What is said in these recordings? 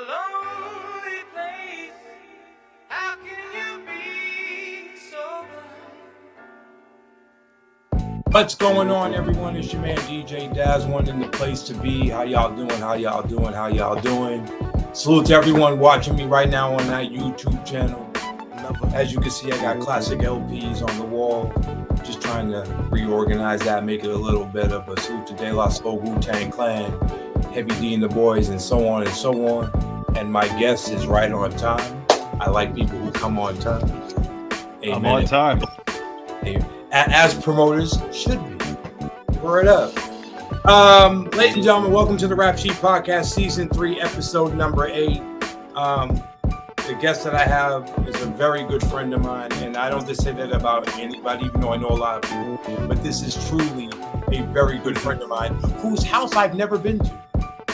lonely place. How can you be so blind? What's going on, everyone? It's your man DJ Daz, one in the place to be. How y'all doing? How y'all doing? How y'all doing? Salute to everyone watching me right now on that YouTube channel. As you can see, I got classic LPs on the wall. Just trying to reorganize that, make it a little better. But salute to De La Soul, Wu-Tang Clan, Heavy D and the Boys, and so on and so on. And my guest is right on time. I like people who come on time. Amen. I'm on time. As promoters should be. Word up. Ladies and gentlemen, welcome to the Rap Sheet Podcast, Season 3, Episode number 8. The guest that I have is a very good friend of mine, and I don't just say that about anybody, even though I know a lot of people, but this is truly a very good friend of mine, whose house I've never been to.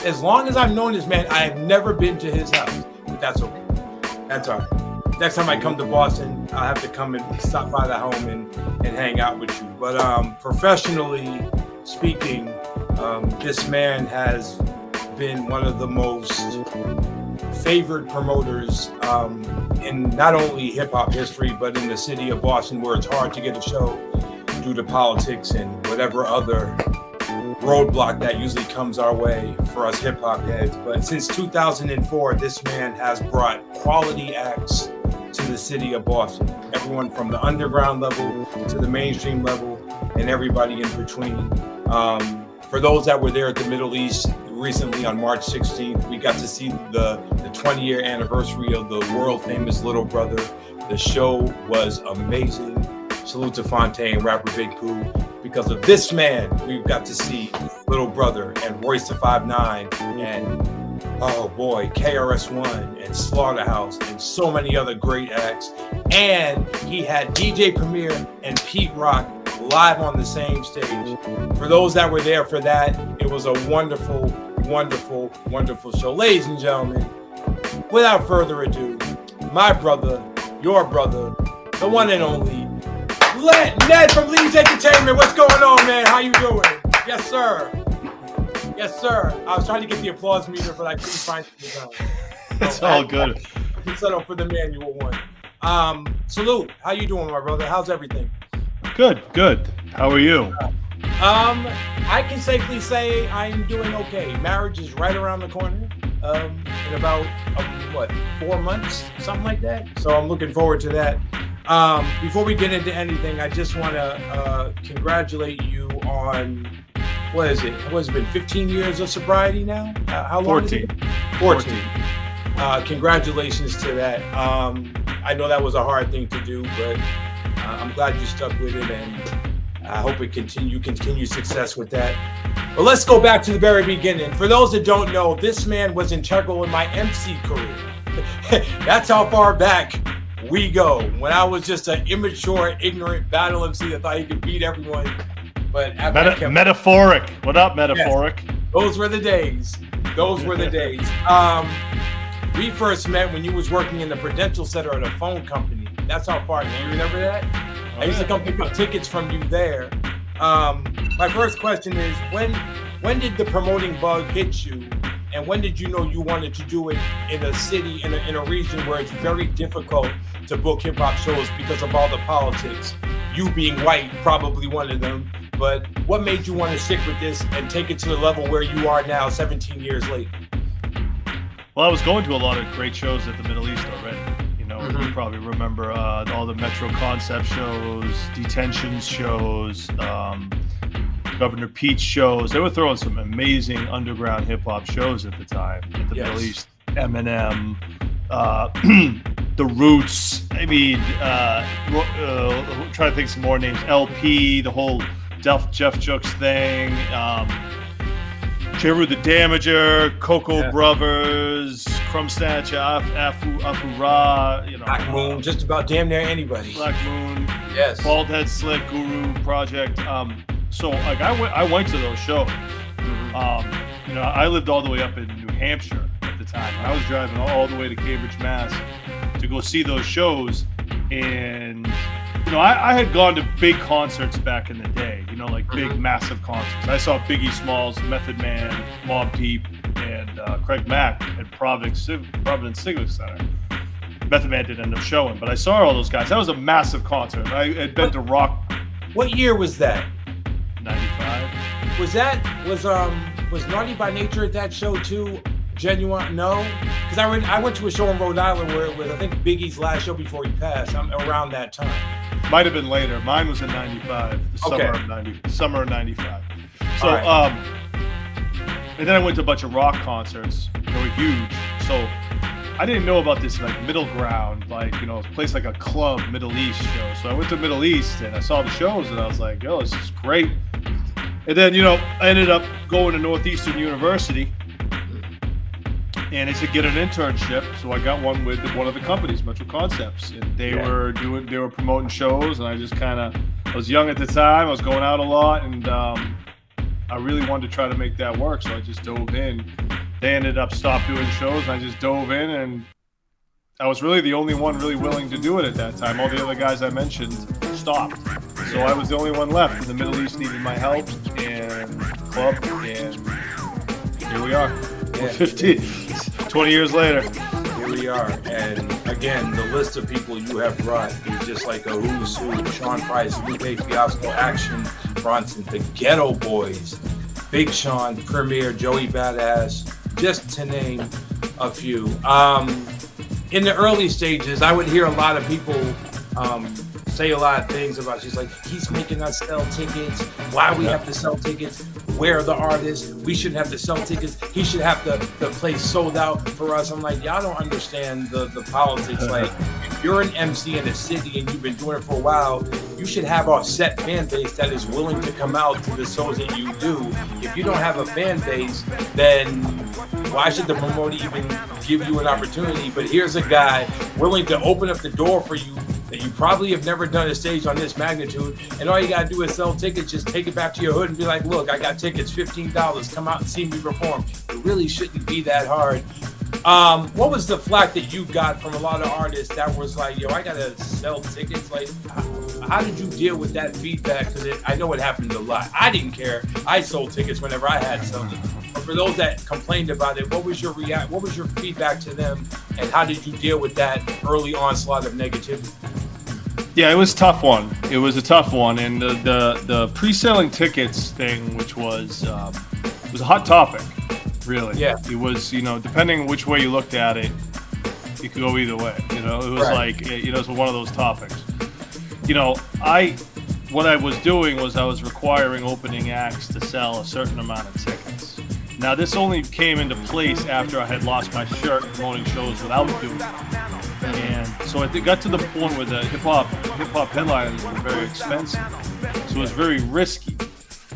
As long as I've known this man, I have never been to his house, but that's okay. That's all right. Next time I come to Boston, I'll have to come and stop by the home and hang out with you. But professionally speaking, this man has been one of the most favored promoters in not only hip-hop history, but in the city of Boston, where it's hard to get a show due to politics and whatever other roadblock that usually comes our way for us hip-hop heads. But since 2004, this man has brought quality acts to the city of Boston. Everyone from the underground level to the mainstream level and everybody in between. For those that were there at the Middle East recently on March 16th, we got to see the 20-year anniversary of the world-famous Little Brother. The show was amazing. Salute to Fontaine, rapper Big Pooh. Because of this man, we've got to see Little Brother and Royce the 5'9" and, oh boy, KRS-One and Slaughterhouse and so many other great acts. And he had DJ Premier and Pete Rock live on the same stage. For those that were there for that, it was a wonderful, wonderful, wonderful show. Ladies and gentlemen, without further ado, my brother, your brother, the one and only, Ned from Leedz Edutainment. What's going on, man? How you doing? Yes, sir. Yes, sir. I was trying to get the applause meter, but I couldn't find it. It's all good. I settled for the manual one. Salute. How you doing, my brother? How's everything? Good. How are you? I can safely say I'm doing okay. Marriage is right around the corner. In about 4 months, something like that. So I'm looking forward to that. Before we get into anything, I just want to congratulate you on what has it been 15 years of sobriety now? How long? 14. 14. Congratulations to that. I know that was a hard thing to do, but I'm glad you stuck with it, and I hope you continue success with that. But let's go back to the very beginning. For those that don't know, this man was integral in my MC career. That's how far back we go. When I was just an immature, ignorant battle MC that thought he could beat everyone. But Metaphoric. What up, Metaphoric? Yes, those were the days. We first met when you was working in the Prudential Center at a phone company. That's how far. Do you remember that? I used to come pick up tickets from you there. My first question is, when did the promoting bug hit you? And when did you know you wanted to do it in a city, in a region where it's very difficult to book hip hop shows because of all the politics? You being white, probably one of them. But what made you want to stick with this and take it to the level where you are now, 17 years later? Well, I was going to a lot of great shows at the Middle East already. You know, You probably remember all the Metro Concept shows, Detentions shows, Governor Pete's shows. They were throwing some amazing underground hip hop shows at the time at the Middle East. Eminem, The Roots. I mean, trying to think some more names. LP, the whole Jeff Jooks thing. Jeru the Damager, Coco Brothers, Crumb Snatcher, Afu Ra, Black Moon, just about damn near anybody. Black Moon, yes. Bald Head Slick, Guru Project. So like I went to those shows. I lived all the way up in New Hampshire at the time. I was driving all the way to Cambridge, Mass, to go see those shows, and I had gone to big concerts back in the day. Big massive concerts. I saw Biggie Smalls, Method Man, Mobb Deep, and Craig Mack at Providence Civic Center. Method Man didn't end up showing, but I saw all those guys. That was a massive concert. I had been to Rock. What year was that? 95. Was Naughty by Nature at that show too? Genuine? No, because I went to a show in Rhode Island where it was, I think, Biggie's last show before he passed. Around that time. Might have been later. Mine was in 95, summer of 95. So, right. And then I went to a bunch of rock concerts. They were huge. So I didn't know about this like middle ground, like, a place like a club Middle East show. So I went to Middle East and I saw the shows and I was like, yo, this is great. And then, I ended up going to Northeastern University. And they said, get an internship. So I got one with one of the companies, Metro Concepts. And they were promoting shows. And I was young at the time. I was going out a lot. And I really wanted to try to make that work. So I just dove in. They ended up stopped doing shows. And I just dove in. And I was really the only one really willing to do it at that time. All the other guys I mentioned stopped. So I was the only one left. And the Middle East needed my help and club. And here we are. Yeah. 20 years later. Here we are. And again, the list of people you have brought is just like a who's who. Sean Price, Lupe Fiasco, Action Bronson, the Ghetto Boys, Big Sean, Premier, Joey Badass, just to name a few. In the early stages, I would hear a lot of people say a lot of things about, she's like, he's making us sell tickets. Why we have to sell tickets? Where are the artists? We shouldn't have to sell tickets. He should have the place sold out for us. I'm like, y'all don't understand the politics. Like, if you're an MC in a city and you've been doing it for a while, you should have a set fan base that is willing to come out to the shows that you do. If you don't have a fan base, then why should the promoter even give you an opportunity? But here's a guy willing to open up the door for you that you probably have never done a stage on this magnitude, and all you gotta do is sell tickets. Just take it back to your hood and be like, look, I got tickets, $15, come out and see me perform. It really shouldn't be that hard. What was the flack that you got from a lot of artists that was like, yo, I gotta sell tickets? Like, how did you deal with that feedback? Because I know it happened a lot. I didn't care. I sold tickets whenever I had something. But for those that complained about it, what was your feedback to them, and how did you deal with that early onslaught of negativity? Yeah, it was a tough one. It was a tough one, and the pre-selling tickets thing, which was a hot topic, really. Yeah. It was, depending which way you looked at it, it could go either way. It was like, it's one of those topics. What I was doing was I was requiring opening acts to sell a certain amount of tickets. Now, this only came into place after I had lost my shirt promoting shows without doing it. And so it got to the point where the hip hop headliners were very expensive, so it was very risky.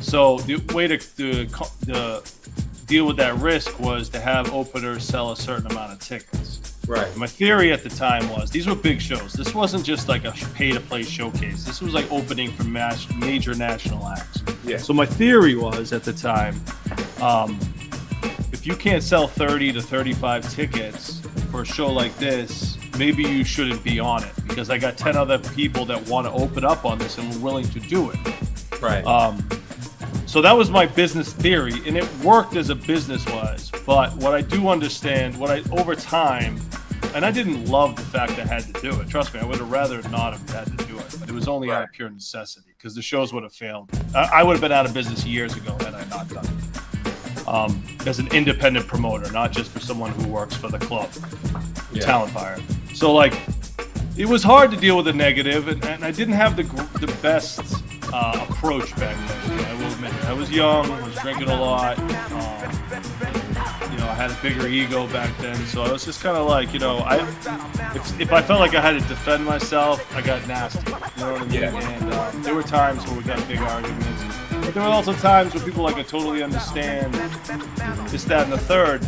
So the way to deal with that risk was to have openers sell a certain amount of tickets. Right. My theory at the time was these were big shows. This wasn't just like a pay-to-play showcase. This was like opening for major national acts. Yeah. So my theory was at the time, if you can't sell 30 to 35 tickets for a show like this, maybe you shouldn't be on it, because I got 10 other people that want to open up on this and were willing to do it. Right. So that was my business theory, and it worked as a business-wise. But what I do understand, over time, and I didn't love the fact I had to do it. Trust me, I would have rather not have had to do it. But it was only out of pure necessity, because the shows would have failed. I would have been out of business years ago had I not done it. As an independent promoter, not just for someone who works for the club, talent buyer. So, like, it was hard to deal with the negative, and I didn't have the best approach back then. I will admit it. I was young, I was drinking a lot. I had a bigger ego back then, so I was just kind of like, if I felt like I had to defend myself, I got nasty. You know what I mean? Yeah. And there were times where we got big arguments, but there were also times where people I totally understand this, that, and the third.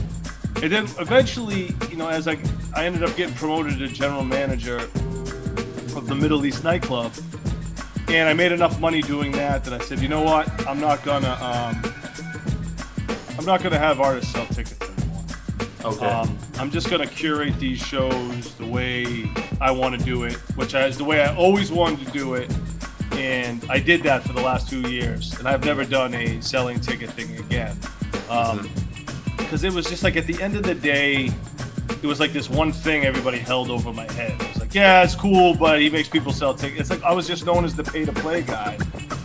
And then eventually, as I ended up getting promoted to general manager of the Middle East nightclub, and I made enough money doing that I said, you know what, I'm not gonna have artists sell tickets anymore. Okay. I'm just gonna curate these shows the way I want to do it, which is the way I always wanted to do it, and I did that for the last 2 years, and I've never done a selling ticket thing again. because it was just like at the end of the day, it was like this one thing everybody held over my head. It was like, yeah, it's cool, but he makes people sell tickets. It's like I was just known as the pay-to-play guy,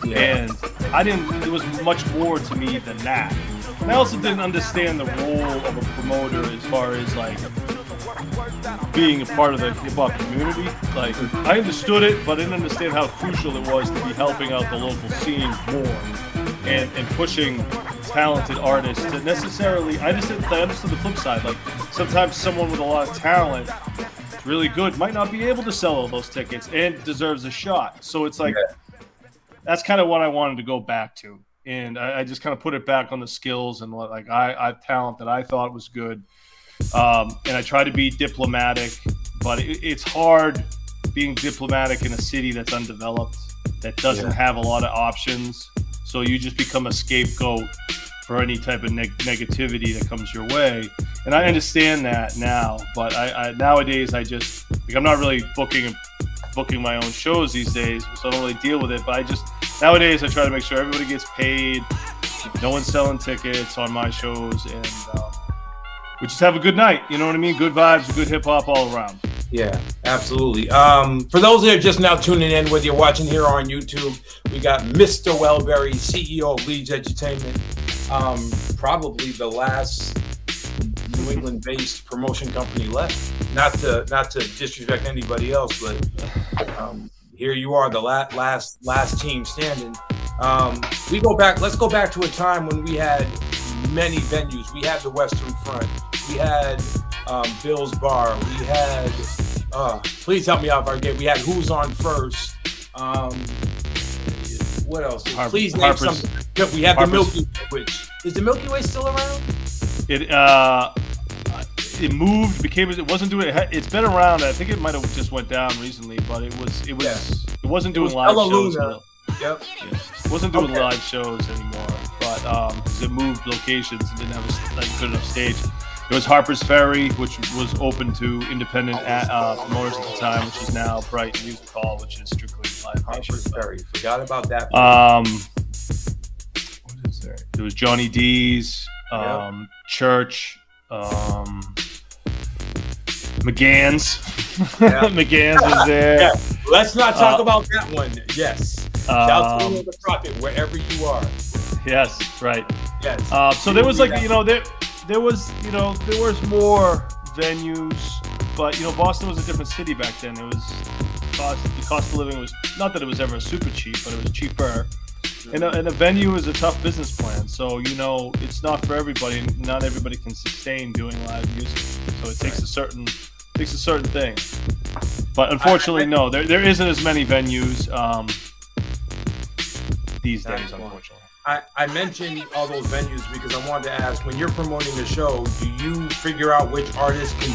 and I didn't. There was much more to me than that. And I also didn't understand the role of a promoter as far as like being a part of the hip-hop community. Like, I understood it, but I didn't understand how crucial it was to be helping out the local scene more and pushing talented artists to necessarily. I understood the flip side. Like, sometimes someone with a lot of talent, really good, might not be able to sell all those tickets and deserves a shot. So it's like, that's kind of what I wanted to go back to. And I just kind of put it back on the skills and what, like, I talent that I thought was good. And I try to be diplomatic, but it's hard being diplomatic in a city that's undeveloped, that doesn't have a lot of options. So you just become a scapegoat for any type of negativity that comes your way. And I understand that now, but I nowadays I just, like, I'm not really booking my own shows these days, so I don't really deal with it. But I just, nowadays I try to make sure everybody gets paid, no one's selling tickets on my shows, and we just have a good night. You know what I mean? Good vibes, good hip hop all around. Yeah, absolutely. For those that are just now tuning in, whether you're watching here or on YouTube, we got Mr. Welberry, CEO of Leedz Edutainment, probably the last New England-based promotion company left. Not to disrespect anybody else, but here you are, the last team standing. Let's go back to a time when we had many venues. We had the Western Front. We had Bill's Bar. We had, please help me out if I forget. We had Who's On First. What else? Please name something. We had the Milky Way. Which is the Milky Way still around? It moved, it wasn't doing it. It's been around. I think it might have just went down recently, but it wasn't doing live shows. Yep. It wasn't doing live shows anymore, but because it moved locations and didn't have a good enough stage. It was Harper's Ferry, which was open to independent promoters at the time, which is now Bright Music Hall, which is strictly live. Harper's Ferry. Forgot about that. What is there? There was Johnny D's, Church, McGann's. McGann's was there. Yeah. Let's not talk about that one. Yes. Shout to the Prophet wherever you are. Yes, right. Yes. So there was like, there was more venues, but Boston was a different city back then. It was the cost of living was not that it was ever super cheap, but it was cheaper. And a venue is a tough business plan. So it's not for everybody. Not everybody can sustain doing live music. So it takes a certain thing. But unfortunately, no, there isn't as many venues these days, unfortunately. I mentioned all those venues because I wanted to ask, when you're promoting a show, do you figure out which artists can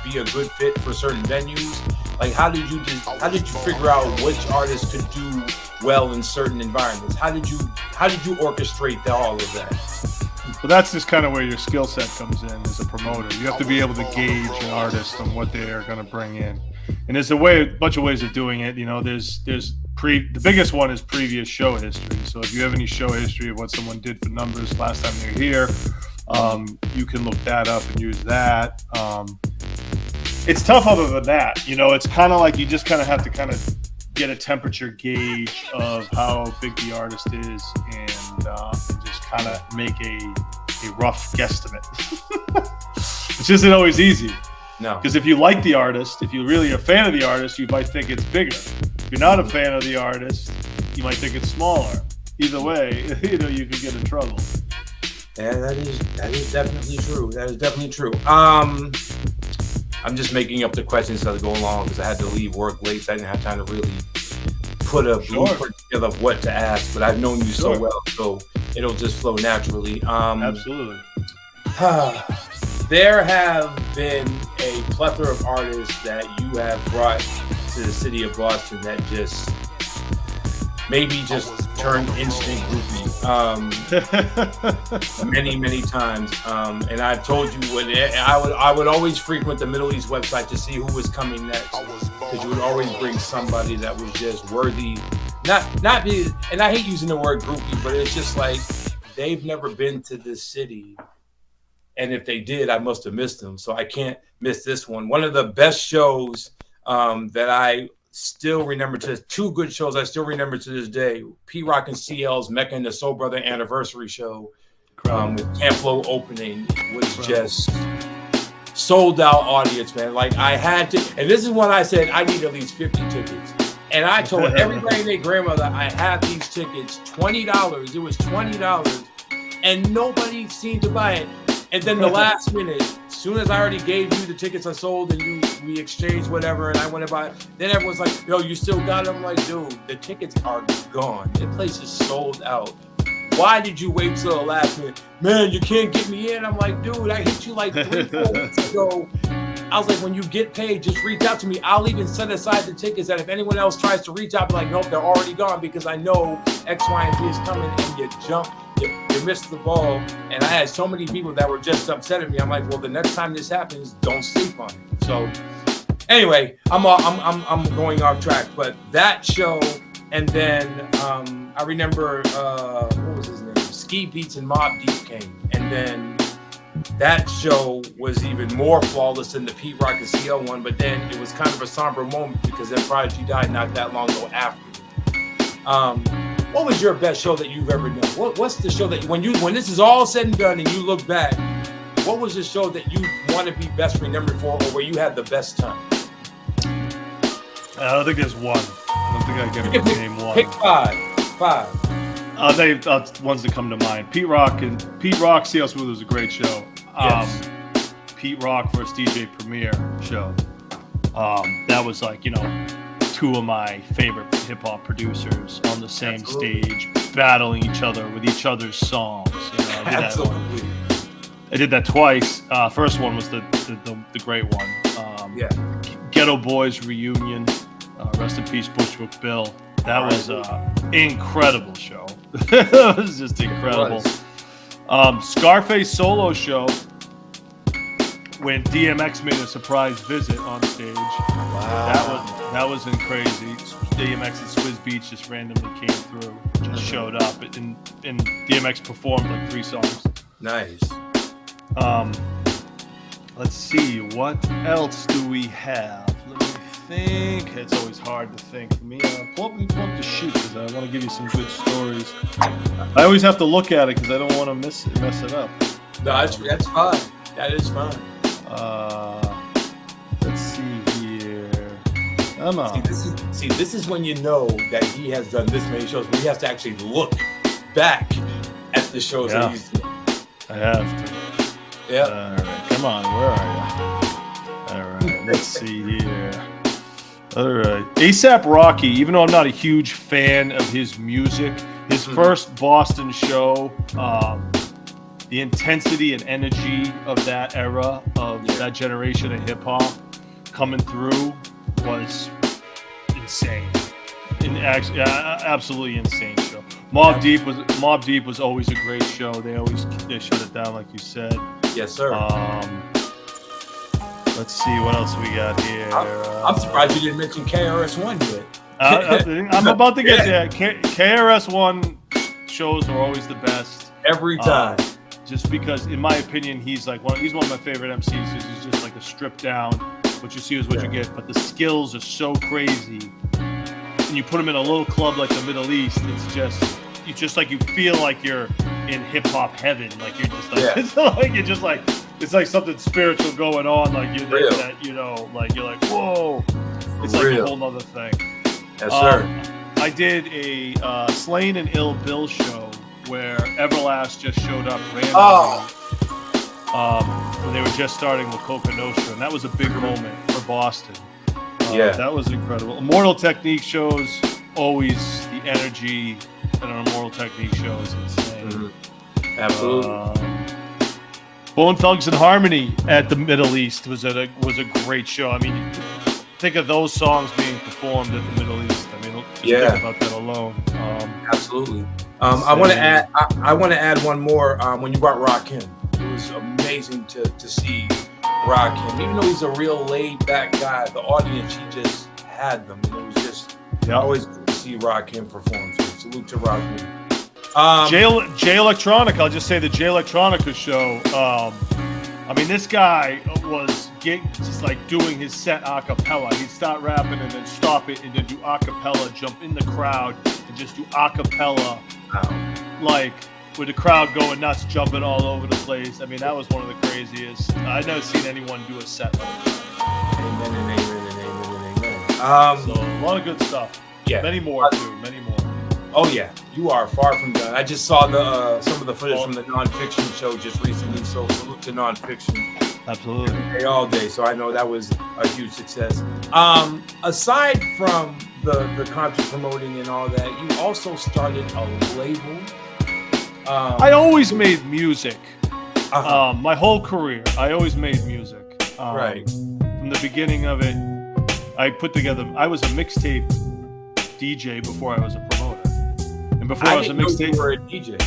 be a good fit for certain venues? Like, how did you figure out which artists could do well in certain environments? How did you orchestrate all of that? Well, that's just kind of where your skill set comes in as a promoter. You have to be able to gauge an artist on what they are going to bring in. And there's a bunch of ways of doing it. The biggest one is previous show history. So if you have any show history of what someone did for numbers last time they were here, you can look that up and use that. It's tough other than that. It's kind of like you just kind of have to kind of get a temperature gauge of how big the artist is and just kind of make a rough guesstimate. Which isn't always easy. No. Because if you like the artist, if you're really a fan of the artist, you might think it's bigger. If you're not a fan of the artist, you might think it's smaller. Either way, you can get in trouble. Yeah, that is definitely true. That is definitely true. I'm just making up the questions as I go along because I had to leave work late, so I didn't have time to really put a blueprint together of what to ask. But I've known you so well, so it'll just flow naturally. Absolutely. There have been a plethora of artists that you have brought to the city of Boston that just turned instant groupie many times. And I've told you I would always frequent the Middle East website to see who was coming next, because you would always bring somebody that was just worthy. Not be, and I hate using the word groupie, but it's just like they've never been to this city and if they did, I must have missed them. So I can't miss this one. One of the best shows that I still remember two good shows I still remember to this day. P Rock and CL's Mecca and the Soul Brother anniversary show with Camp Lo opening was just sold out audience, man. Like I had to, and this is when I said I need at least 50 tickets. And I told everybody and their grandmother I have these tickets, $20. It was $20, and nobody seemed to buy it. And then the last minute, as soon as I already gave you the tickets I sold and we exchanged whatever, and I went to buy it, then everyone's like, yo, you still got them? I'm like, dude, the tickets are gone. The place is sold out. Why did you wait till the last minute? Man, you can't get me in. I'm like, dude, I hit you like 3-4 weeks ago. I was like, when you get paid, just reach out to me. I'll even set aside the tickets that if anyone else tries to reach out, be like, nope, they're already gone because I know X, Y, and Z is coming, and you jump. You missed the ball, and I had so many people that were just upset at me. I'm like, well, the next time this happens, don't sleep on it. So, anyway, I'm going off track, but that show, and then I remember what was his name? Ski Beats and Mobb Deep came, and then that show was even more flawless than the Pete Rock and CL one. But then it was kind of a somber moment because then Prodigy died not that long ago after. What was your best show that you've ever done? What's the show that when this is all said and done and you look back, what was the show that you want to be best remembered for, or where you had the best time? I don't think there's one. I don't think I can name one. Pick five. I'll name ones that come to mind. Pete Rock, CL Smooth was a great show. Yes. Pete Rock versus DJ Premier show. That was like, two of my favorite hip hop producers on the same stage, battling each other with each other's songs. I did that twice. First one was the great one. Ghetto Boys reunion. Rest in peace, Bushwick Bill. That was an incredible show. It was just incredible. Scarface solo show when DMX made a surprise visit on stage. Wow. That was crazy. DMX and Swizz Beatz just randomly came through, just showed up, and DMX performed like 3 songs. Nice. Let's see, what else do we have? Let me think. It's always hard to think for me. Pull up the sheet because I want to give you some good stories. I always have to look at it because I don't want to mess it up. No, that's fine. That is fine. Let's see here. Come on. This is when you know that he has done this many shows, but he has to actually look back at the shows that he's doing. I have to. Yeah. All right. Come on. Where are you? All right. Let's see here. All right. ASAP Rocky, even though I'm not a huge fan of his music, his first Boston show, the intensity and energy of that era, of that generation of hip-hop coming through was insane. Absolutely insane show. Mobb Deep was always a great show. They shut it down, like you said. Yes, sir. Let's see what else we got here. I'm surprised you didn't mention KRS-One yet. I'm about to get there. KRS-One shows are always the best every time. Just because, in my opinion, he's one of my favorite MCs. Because he's just like a stripped down. What you see is what you get. But the skills are so crazy. And you put him in a little club like the Middle East, it's just like you feel like you're in hip hop heaven. Like you're just like it's like something spiritual going on. Like like you're like, whoa. It's like a whole nother thing. Yes, sir. I did a Slain and Ill Bill show where Everlast just showed up randomly when they were just starting with Coca Nostra, and that was a big moment for Boston. That was incredible. Immortal Technique shows, always the energy at an Immortal Technique show is insane. Absolutely. Bone Thugs and Harmony at the Middle East was a great show. I mean, think of those songs being performed at the Middle East. I mean, just think about that alone. Absolutely. I want to add one more. When you brought Rakim, it was amazing to see Rakim. Even though he's a real laid-back guy, the audience, he just had them. And it was just always good to see Rakim perform. So salute to Rakim. J Electronica. I'll just say the J Electronica show. I mean, this guy was just like doing his set a cappella. He'd start rapping and then stop it and then do a cappella, jump in the crowd and just do a cappella. Wow. Like with the crowd going nuts, jumping all over the place. I mean, that was one of the craziest. I've never seen anyone do a set like that. Amen and amen and amen and amen. So a lot of good stuff. Yeah. Many more too. Many more. Oh yeah, you are far from done. I just saw the some of the footage from the nonfiction show just recently. So salute to nonfiction. Absolutely. All day. So I know that was a huge success. Aside from the concert promoting and all that, you also started a label. I always made music. Uh-huh. My whole career, I always made music. Right. From the beginning of it, I was a mixtape DJ before I was a promoter. And before I was a mixtape, you were a DJ.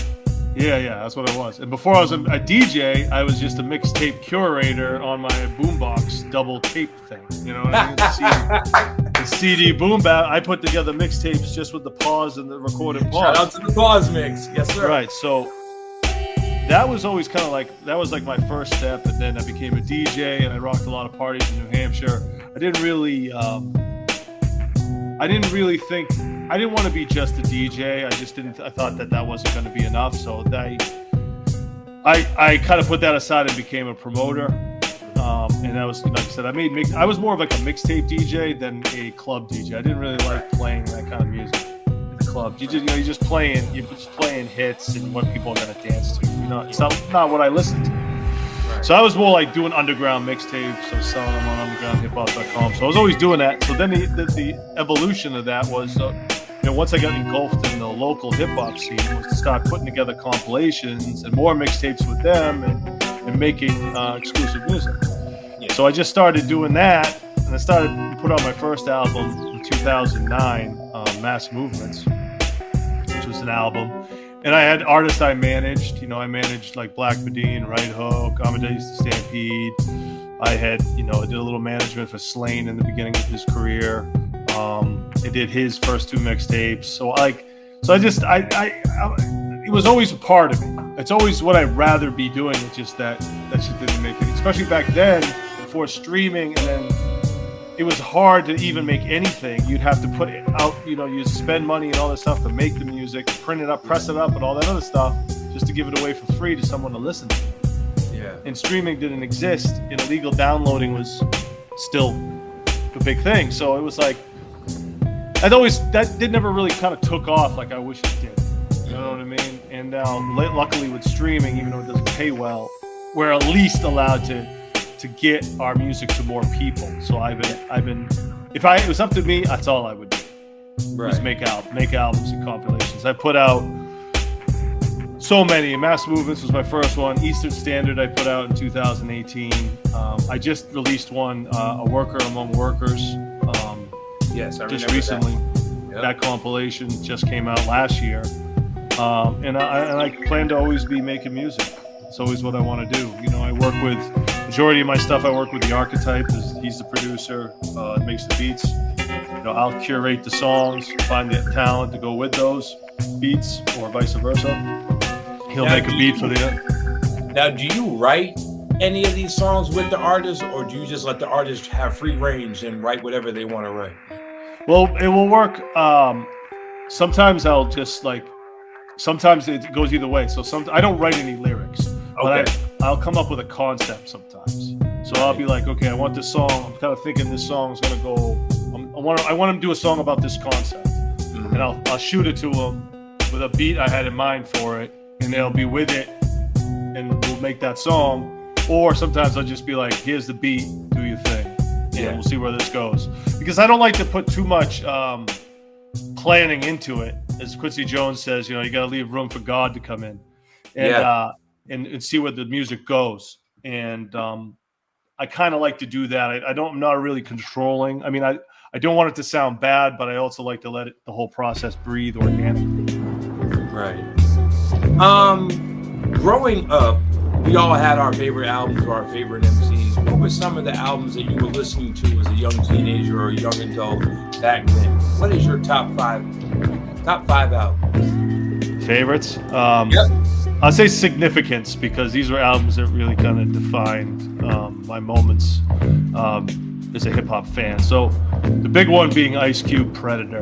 Yeah, that's what I was. And before I was a DJ, I was just a mixtape curator on my boombox double tape thing. You know what I mean? The CD boom bap. I put together mixtapes just with the pause and the recorded pause. Shout out to the pause mix. Yes, sir. Right. So that was always kind of like, that was like my first step. And then I became a DJ and I rocked a lot of parties in New Hampshire. I didn't want to be just a DJ. I thought that wasn't going to be enough. So I kind of put that aside and became a promoter. And I was, like I said, I was more of like a mixtape DJ than a club DJ. I didn't really like playing that kind of music in the club. You're just playing hits and what people are going to dance to. You know, it's not what I listened to. Right. So I was more like doing underground mixtapes. I was selling them on undergroundhiphop.com. So I was always doing that. So then the evolution of that was, once I got engulfed in the local hip hop scene, was to start putting together compilations and more mixtapes with them and making exclusive music. Yeah. So I just started doing that, and I started to put out my first album in 2009, Mass Movements, which was an album. And I had artists I managed. I managed like Black Medine, Right Hook, Amadeus the Stampede. I had, I did a little management for Slane in the beginning of his career. I did his first two mixtapes. So it was always a part of me. It's always what I'd rather be doing. It's just that shit didn't make it. Especially back then, before streaming, and then it was hard to even make anything. You'd have to put it out, you'd spend money and all this stuff to make the music, print it up, press it up, and all that other stuff, just to give it away for free to someone to listen to. Yeah. And streaming didn't exist, and illegal downloading was still a big thing. So it was like, that never really kind of took off like I wish it did. You know what I mean? And now, luckily with streaming, even though it doesn't pay well, we're at least allowed to get our music to more people. So I've been, if it was up to me, that's all I would do. Right. Just make albums and compilations. I put out so many. Mass Movements was my first one. Eastern Standard I put out in 2018. I just released one, A Worker Among Workers. Yes, I just remember recently. Yep. That compilation just came out last year. And I plan to always be making music. It's always what I want to do. I work with, majority of my stuff, I work with the Archetype. He's the producer, makes the beats. I'll curate the songs, find the talent to go with those beats, or vice versa. He'll make a beat for the... Now, do you write any of these songs with the artist, or do you just let the artist have free range and write whatever they want to write? Well, it will work. Sometimes I'll just sometimes it goes either way. So I don't write any lyrics, but I'll come up with a concept sometimes. So I'll be like, okay, I want this song. I'm kind of thinking this song is gonna go. I want him to do a song about this concept, and I'll shoot it to him with a beat I had in mind for it, and they'll be with it, and we'll make that song. Or sometimes I'll just be like, here's the beat, do your thing, and we'll see where this goes. Because I don't like to put too much planning into it. As Quincy Jones says, you got to leave room for God to come in and see where the music goes. And I kind of like to do that. I'm not really controlling. I mean, I don't want it to sound bad, but I also like to let the whole process breathe organically. Right. Growing up, we all had our favorite albums or our favorite MCs. What were some of the albums that you were listening to as a young teenager or a young adult back then? What is your top five albums? Favorites? Yep. I'll say significance, because these were albums that really kind of defined my moments as a hip hop fan. So the big one being Ice Cube, Predator.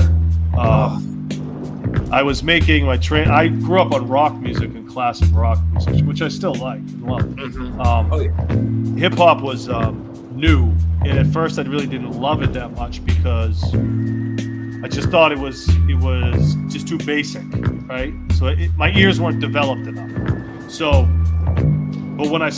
I was making my I grew up on rock music and classic rock music, which I still like and love. Mm-hmm. Hip hop was new, and at first I really didn't love it that much because I just thought it was just too basic, right? So my ears weren't developed enough. So, but when I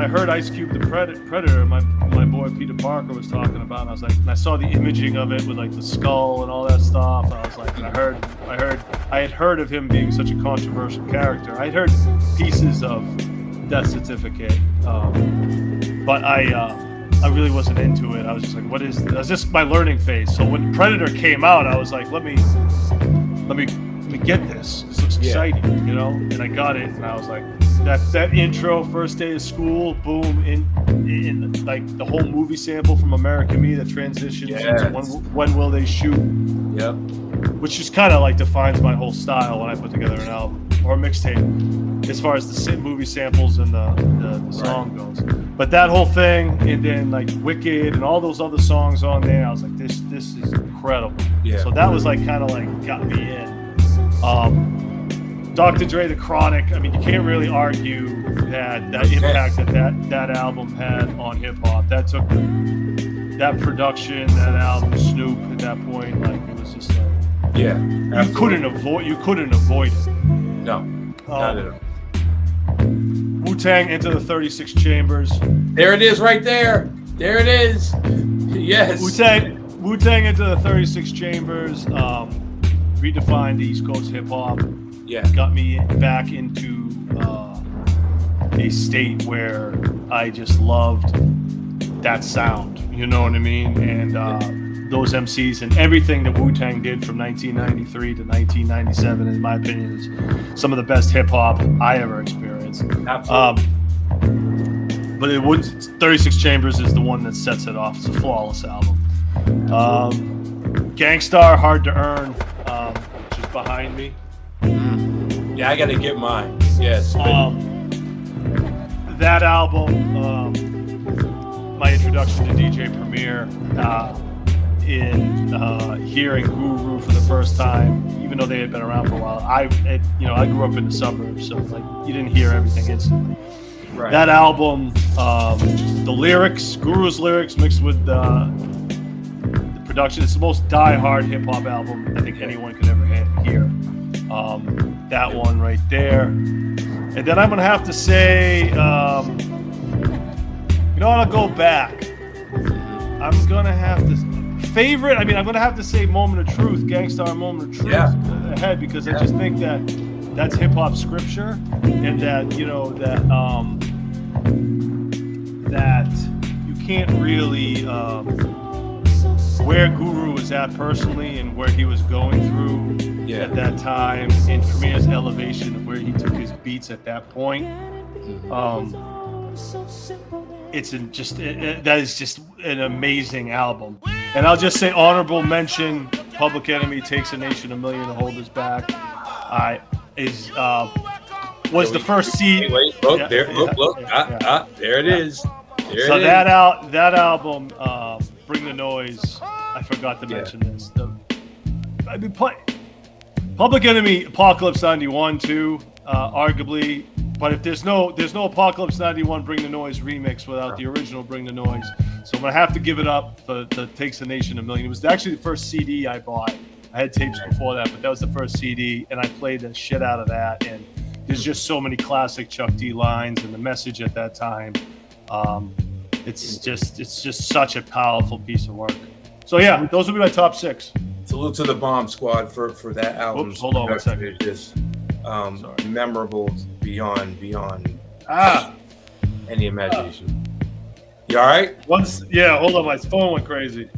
heard Ice Cube, the Predator, my boy Peter Parker was talking about, I was like, and I saw the imaging of it with like the skull and all that stuff. And I was like, and I had heard of him being such a controversial character. I had heard pieces of Death Certificate, but I really wasn't into it. I was just like, what is this? It was just my learning phase. So when Predator came out, I was like, let me get this. This looks exciting, you know? And I got it, and I was like, that intro, first day of school, boom, in like the whole movie sample from American Me that transitions into when Will They Shoot? Yep. Which just kind of like defines my whole style when I put together an album or a mixtape, as far as the movie samples and the song goes. But that whole thing, and then like Wicked and all those other songs on there, I was like, this is incredible. Yeah. So that was like kind of like got me in. Dr. Dre, The Chronic. I mean, you can't really argue that impact that album had on hip hop. That took that production, that album, Snoop at that point, like it was just like, you couldn't avoid it. No, not at all. Wu-Tang, Into the 36 Chambers. There it is, right there. There it is. Yes. Wu-Tang, Into the 36 Chambers. Redefined East Coast hip hop. Yeah. Got me back into a state where I just loved that sound. You know what I mean? And those MCs and everything that Wu-Tang did from 1993 to 1997, in my opinion, is some of the best hip hop I ever experienced. Absolutely. But 36 Chambers is the one that sets it off. It's a flawless album. Gangstar, Hard to Earn, which is behind me. Yeah, I gotta get mine. Yes. That album, my introduction to DJ Premier, in hearing Guru for the first time, even though they had been around for a while. I grew up in the suburbs, so like you didn't hear everything instantly. Right. That album, the lyrics, Guru's lyrics mixed with the production, it's the most die-hard hip-hop album I think anyone could ever hear. That one right there. And then I'm going to have to say, I'll go back. I'm going to have to, favorite, I'm going to have to say Moment of Truth, Gangstar Moment of Truth ahead, because I just think that that's hip-hop scripture, and that, that you can't really, where Guru was at personally and where he was going through at that time, and Premier's elevation of where he took his beats at that point, that is just an amazing album. And I'll just say honorable mention: Public Enemy, Takes a Nation, a Million to Hold Us Back. Was the first CD. Look, there it is. So that album, Bring the Noise. I forgot to mention this. Public Enemy, Apocalypse 91 too, arguably. But if there's no Apocalypse 91 Bring the Noise remix without the original Bring the Noise. So I'm gonna have to give it up for Takes a Nation, a Million. It was actually the first CD I bought. I had tapes before that, but that was the first CD, and I played the shit out of that. And there's just so many classic Chuck D lines, and the message at that time. It's just such a powerful piece of work. So yeah, those would be my top 6. Salute to the Bomb Squad for that album. Oops, hold on 1 second. It's just memorable beyond any imagination. You all right? Hold on, my phone went crazy.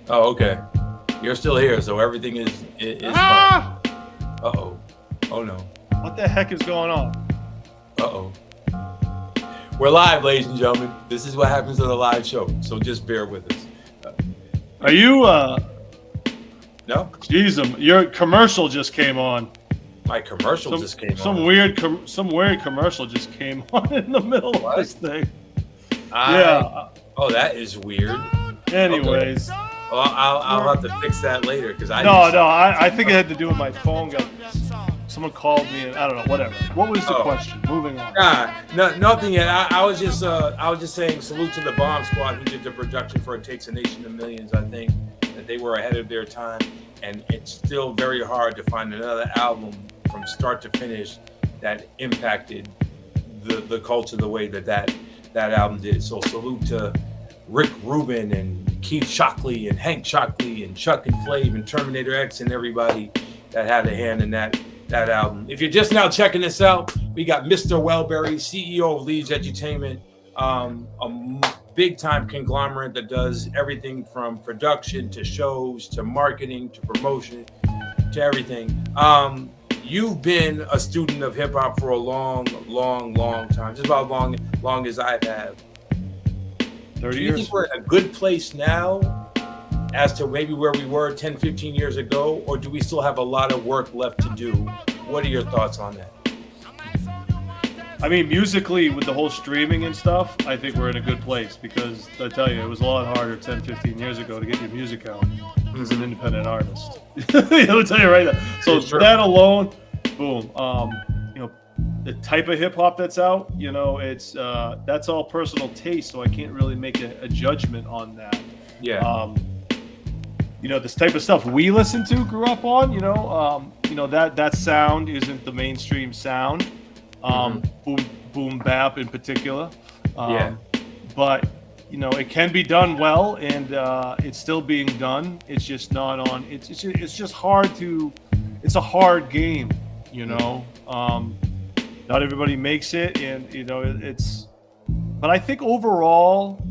Oh, okay. You're still here, so everything is fine. Uh-oh. Oh no. What the heck is going on? Uh-oh. We're live, ladies and gentlemen. This is what happens on a live show, so just bear with us. Are you No? Jeez, your commercial just came on. My commercial just came some on. Some weird commercial just came on in the middle of this thing. Oh, that is weird. Anyways. Okay. Well, I'll have to fix that later because I think it had to do with my phone. Someone called me and I don't know, whatever. What was the question? Moving on. Nothing yet. I was just saying salute to the Bomb Squad who did the production for It Takes a Nation of Millions. I think that they were ahead of their time, and it's still very hard to find another album from start to finish that impacted the culture the way that album did. So salute to Rick Rubin and Keith Shockley and Hank Shockley and Chuck and Flav and Terminator X and everybody that had a hand in that album. If you're just now checking this out, we got Mr. Welberry, CEO of Leedz Edutainment, a big-time conglomerate that does everything from production to shows to marketing to promotion to everything. You've been a student of hip-hop for a long time, just about long as I've had. 30 Do you years. think we're in a good place now as to maybe where we were 10, 15 years ago, or do we still have a lot of work left to do? What are your thoughts on that? I mean, musically, with the whole streaming and stuff, I think we're in a good place because I tell you, it was a lot harder 10, 15 years ago to get your music out as an independent artist. I'll tell you right now. So that alone, boom. The type of hip hop that's out, it's that's all personal taste, so I can't really make a judgment on that. Yeah. This type of stuff we listen to, grew up on, that sound isn't the mainstream sound. Boom bap in particular. But it can be done well, and it's still being done. It's just not on. It's just hard to. It's a hard game, Not everybody makes it, and it's. But I think overall,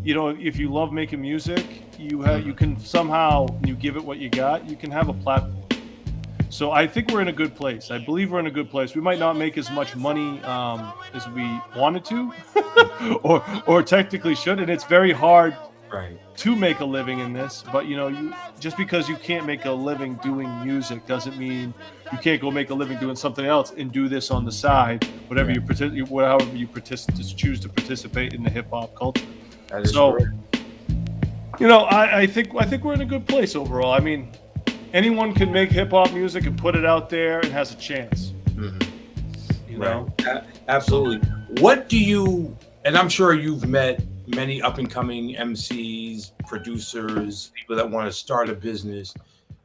if you love making music, you can somehow, you give it what you got, you can have a platform. So I think we're in a good place. I believe we're in a good place. We might not make as much money as we wanted to, or technically should, and it's very hard to make a living in this. But you just because you can't make a living doing music doesn't mean you can't go make a living doing something else and do this on the side. However you choose to participate in the hip hop culture. That is so, correct. I think we're in a good place overall. I mean, anyone can make hip hop music and put it out there and has a chance. Absolutely. What do you? And I'm sure you've met many up and coming MCs, producers, people that want to start a business.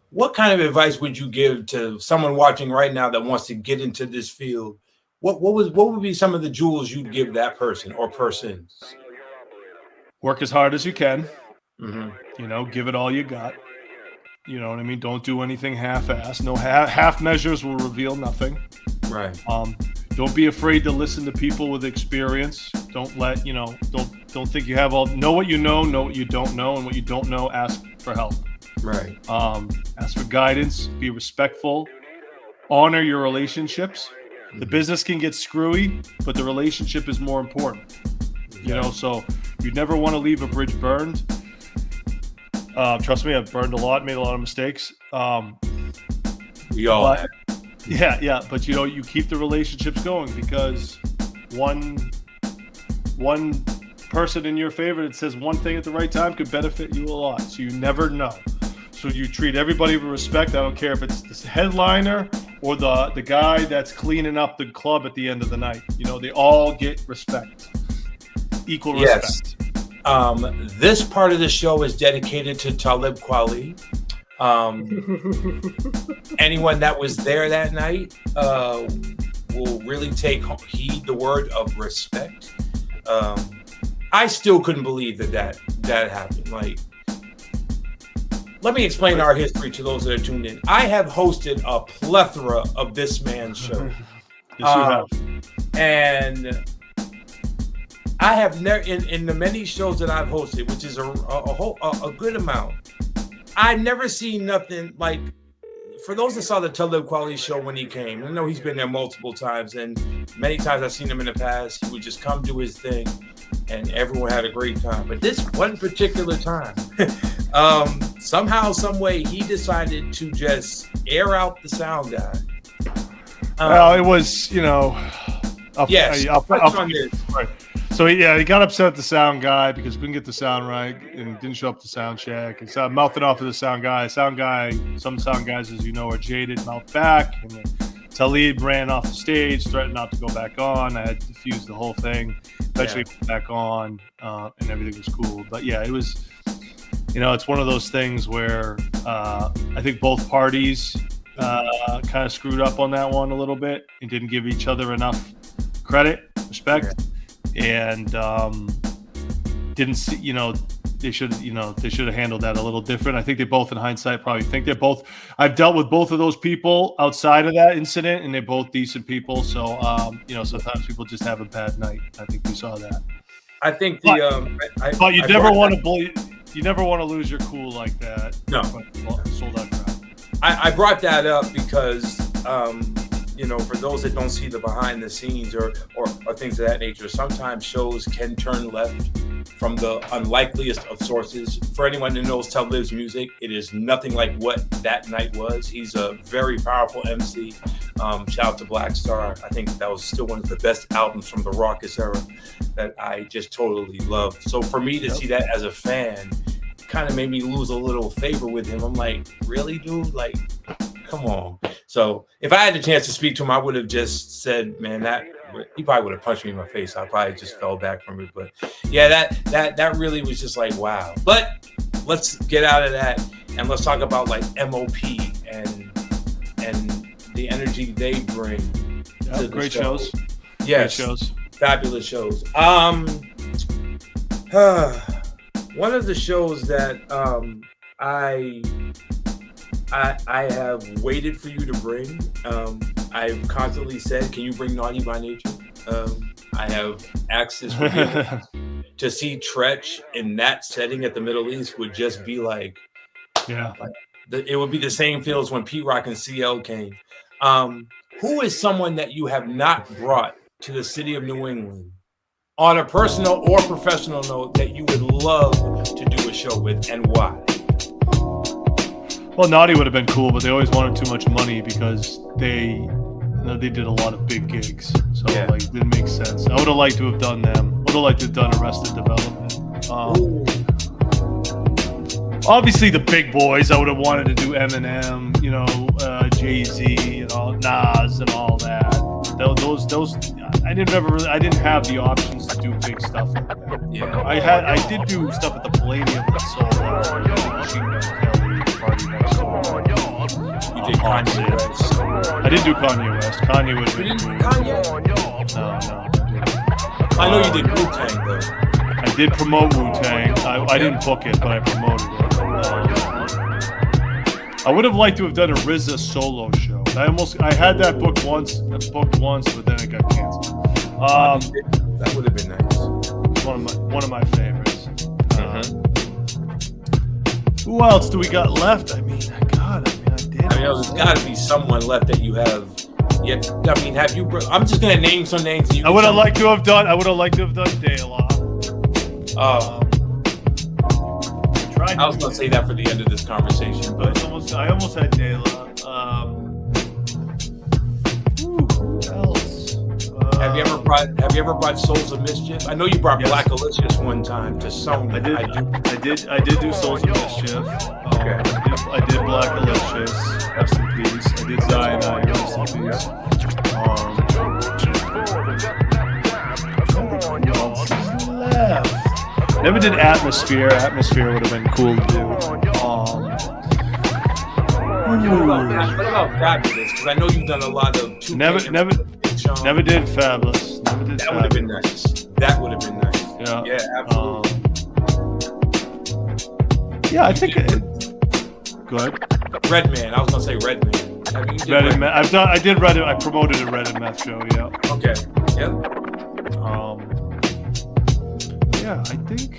What kind of advice would you give to someone watching right now that wants to get into this field? What would be some of the jewels you'd give that person or persons? Work as hard as you can. Give it all you got. You know what I mean? Don't do anything half-assed. No half measures will reveal nothing. Right. Don't be afraid to listen to people with experience. Don't let don't think you have all. Know what you know what you don't know, and what you don't know, ask for help. Right. Ask for guidance. Be respectful. Honor your relationships. The business can get screwy, but the relationship is more important. So you never want to leave a bridge burned. Trust me, I've burned a lot, made a lot of mistakes. We all have. Yeah, but you keep the relationships going because one person in your favor that says one thing at the right time could benefit you a lot. So you never know. So you treat everybody with respect. I don't care if it's the headliner or the guy that's cleaning up the club at the end of the night. They all get respect. Equal respect. Yes. This part of the show is dedicated to Talib Kweli. Anyone that was there that night will really take heed the word of respect. I still couldn't believe that happened. Like, let me explain our history to those that are tuned in. I have hosted a plethora of this man's show. Yes, you have. And I have never, in the many shows that I've hosted, which is a good amount, I've never seen nothing like. For those that saw the Talib Kweli show when he came, I know he's been there multiple times, and many times I've seen him in the past. He would just come do his thing, and everyone had a great time. But this one particular time, somehow, some way, he decided to just air out the sound guy It was, Yes. On this. Right. So he got upset at the sound guy because he couldn't get the sound right and didn't show up to sound check. And so mouthing off to the sound guy. Some sound guys, as you know, are jaded, mouth back. And Talib ran off the stage, threatened not to go back on. I had to defuse the whole thing. Eventually went back on, and everything was cool. But yeah, it was, it's one of those things where I think both parties kind of screwed up on that one a little bit and didn't give each other enough credit, respect, and didn't see, they should have handled that a little different. I think they both, in hindsight, probably think they're both. I've dealt with both of those people outside of that incident, and they're both decent people. So, sometimes people just have a bad night. I think we saw that. I think but you never want to lose your cool like that. No, sold out crowd. I brought that up because, for those that don't see the behind the scenes or things of that nature, sometimes shows can turn left from the unlikeliest of sources. For anyone who knows Talib's music, it is nothing like what that night was. He's a very powerful MC. Shout out to Black Star. I think that was still one of the best albums from the Raucous era that I just totally loved. So for me to see that as a fan kind of made me lose a little favor with him. I'm like, really, dude? Like, come on. So if I had the chance to speak to him, I would have just said, man, that he probably would have punched me in my face. I probably just fell back from it. But yeah, that really was just like, wow. But let's get out of that and let's talk about like MOP and the energy they bring to the great show. shows. Yes, great shows. Fabulous shows. One of the shows that I have waited for you to bring. I've constantly said, can you bring Naughty by Nature? I have asked this to see Tretch in that setting at the Middle East would just be like, it would be the same feel as when Pete Rock and CL came. Who is someone that you have not brought to the city of New England on a personal or professional note that you would love to do a show with, and why? Well, Naughty would have been cool, but they always wanted too much money because they did a lot of big gigs. So it didn't make sense. I would have liked to have done them. Would have liked to have done Arrested Development. Obviously, the big boys. I would have wanted to do Eminem, Jay-Z, Nas, and all that. Those. I didn't have the options to do big stuff like that. Yeah. I did do stuff at the Palladium with Soul. Party next door. You did Kanye West. I didn't do Kanye West. Kanye would have been cool. No. I know you did Wu-Tang though. I did promote Wu-Tang. I didn't book it, but I promoted it. I would have liked to have done a RZA solo show. I had that booked once, but then it got canceled. That would have been nice. One of my favorites. Who else do we got left? I did. There's got to be someone left that you have. Yet, have you? I'm just gonna name some names. And I would have liked to have done De La. I was gonna say that for the end of this conversation, but I almost had De La. Who else? Have you ever brought Souls of Mischief? I know you brought Black Alicious one time to Sony. I did do Souls of Mischief. Okay. I did Black Alicious. Rest in peace. I did Cyanide. Rest in peace. Left. Never did Atmosphere. Atmosphere would have been cool to do. What about Fabulous? Because I know you've done a lot of. Never did Fabulous. That would have been nice. Yeah. Yeah, absolutely. I think. Go ahead. Redman. I was gonna say Redman. Red and Meth. I did Red. I promoted a Red and Meth show. Yeah. Okay. Yep. I think.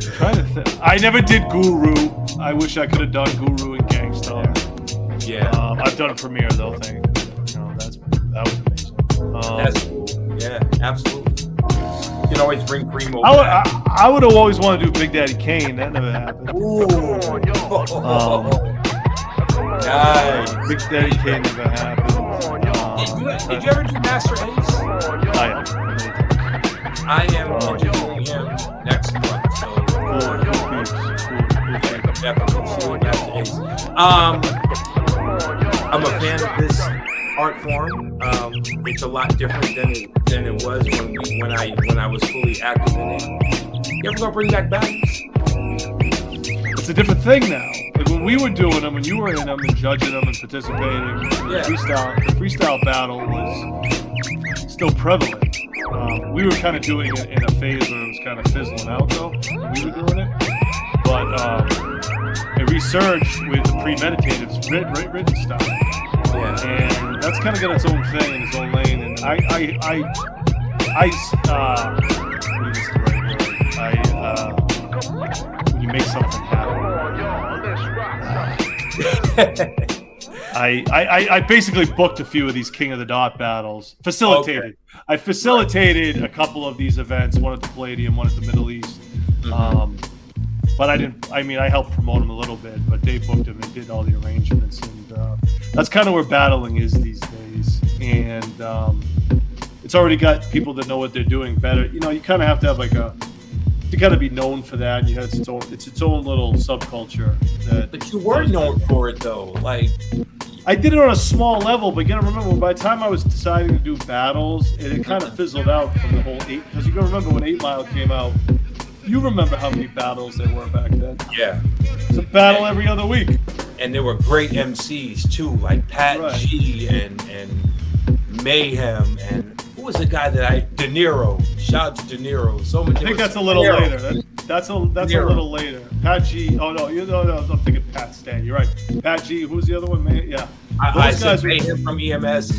Trying to think. I never did Guru. I wish I could have done Guru and Gangstar. Yeah. I've done a premiere though. That was amazing. That's cool. Yeah, absolutely. You can always bring Primo. I would have always wanted to do Big Daddy Kane. That never happened. Nice. Big Daddy Kane never happened. Did you ever do Master Ace? I am interviewing him next month, so definitely see Master Ace. I'm a fan of this art form. It's a lot different than it was when I was fully active in it. You ever gonna bring back battles? It's a different thing now. Like when we were doing them, when you were in them and judging them and participating, the freestyle battle was still prevalent. We were kind of doing it in a phase where it was kind of fizzling out, though. When we were doing it, but it resurged with the premeditative written style. Yeah. And that's kind of got its own thing in its own lane. And when you make something happen, I basically booked a few of these King of the Dot battles. Facilitated. Okay. I facilitated a couple of these events, one at the Palladium, one at the Middle East. Mm-hmm. But I didn't. I mean, I helped promote them a little bit, but they booked them and did all the arrangements, and that's kind of where battling is these days. And it's already got people that know what they're doing better. You know, you kind of have to have you got to be known for that. And you have its own little subculture. But you were known for it, though. Like, I did it on a small level, but you got to remember, by the time I was deciding to do battles, it kind of fizzled out from the whole 8. Because you got to remember when 8 Mile came out. You remember how many battles there were back then? Yeah. It's a battle every other week. And there were great MCs too, like Pat G and Mayhem, and who was the guy that De Niro? Shout out to De Niro. So many. I think that's a little later. That's a little later. Pat G. Oh no, I'm thinking Pat Stay. You're right. Pat G. Who's the other one? Yeah. I said Mayhem from EMS.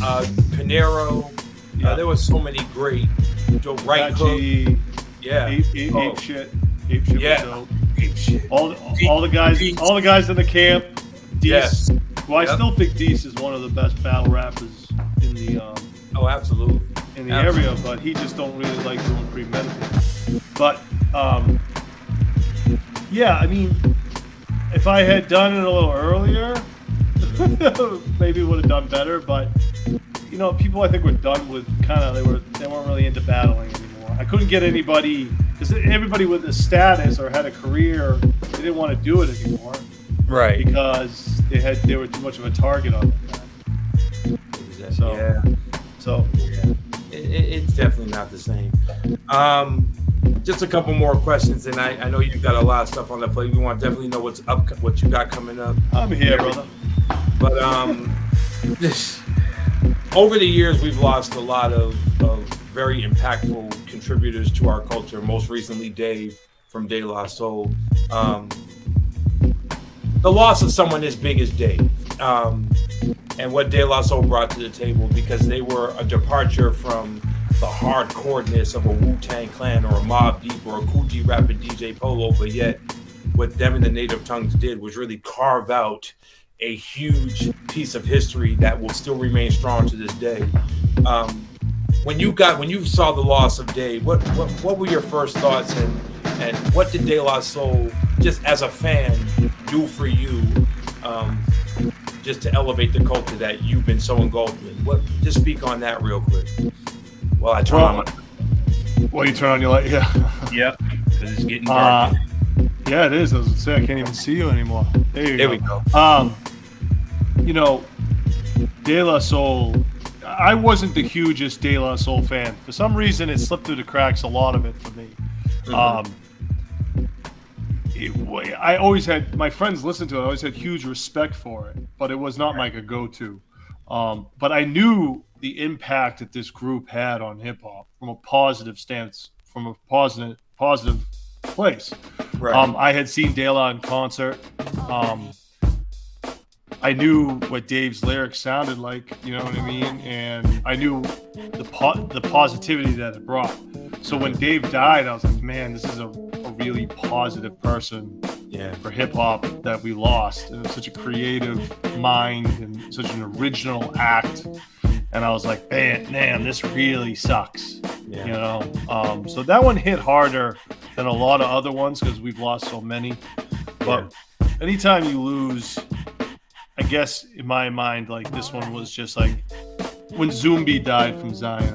Pinero. Yeah. There was so many great. Pat G. Yeah. Ape shit. Yeah. Ape shit. All the guys in the camp. Deese. Yes. Well, I still think Deese is one of the best battle rappers in the absolutely. In the area, but he just don't really like doing premeditated. But yeah, I mean, if I had done it a little earlier, maybe would have done better. But you know, people I think were done with they weren't really into battling anymore. I couldn't get anybody, because everybody with a status or had a career, they didn't want to do it anymore. Right. Because they were too much of a target on them. It's definitely not the same. Just a couple more questions, and I know you've got a lot of stuff on the plate. We want to definitely know what you got coming up. I'm here, brother. But over the years, we've lost a lot of very impactful contributors to our culture. Most recently, Dave from De La Soul. The loss of someone as big as Dave, and what De La Soul brought to the table, because they were a departure from the hardcoreness of a Wu-Tang Clan or a Mobb Deep or a Kool G Rap and DJ Polo, but yet what them and the Native Tongues did was really carve out a huge piece of history that will still remain strong to this day. When you saw the loss of Dave, what were your first thoughts, and what did De La Soul, just as a fan, do for you, just to elevate the culture that you've been so engulfed in? Just speak on that real quick. Well, I turn on my... Well, you turn on your light, yeah. Yep, because it's getting dark. Yeah, it is. I was going to say, I can't even see you anymore. There we go. You know, De La Soul, I wasn't the hugest De La Soul fan. For some reason, it slipped through the cracks, a lot of it for me. Mm-hmm. I always had, my friends listened to it, I always had huge respect for it, but it was not like a go-to. But I knew the impact that this group had on hip-hop from a positive stance, from a positive place. Right. I had seen De La in concert. I knew what Dave's lyrics sounded like, you know what I mean? And I knew the positivity that it brought. So when Dave died, I was like, man, this is a really positive person for hip-hop that we lost. It was such a creative mind and such an original act. And I was like, damn, this really sucks. You know? So that one hit harder than a lot of other ones because we've lost so many. But anytime you lose I guess in my mind, like this one was just like when Zumbi died from Zion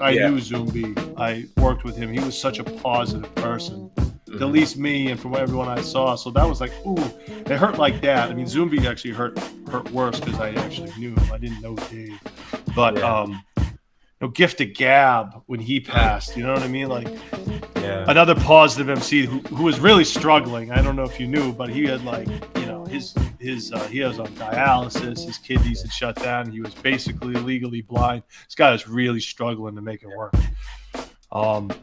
I knew Zumbi. I worked with him. He was such a positive person, at least me and from everyone I saw. So that was like, ooh, it hurt like that. I mean, Zumbi actually hurt worse because I actually knew him. I didn't know Dave, but Gift of Gab when he passed. You know what I mean? Like another positive MC who was really struggling. I don't know if you knew, but he had like he was on dialysis. His kidneys had shut down. He was basically legally blind. This guy was really struggling to make it work. And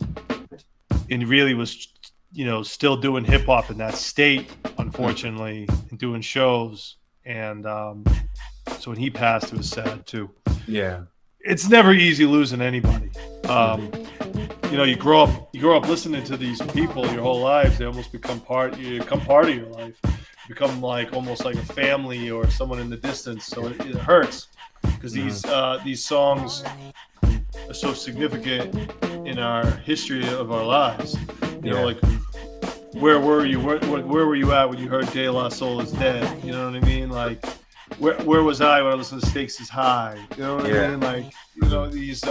he really was, still doing hip hop in that state, unfortunately, and doing shows. And so when he passed, it was sad too. Yeah, it's never easy losing anybody. You grow up listening to these people your whole lives. They almost become part of your life. Become like almost like a family or someone in the distance. So it hurts because these songs are so significant in our history of our lives. You know, like where were you? Where were you at when you heard De La Soul is Dead? You know what I mean? Like where was I when I listened to Stakes is High? You know what I mean? Like these.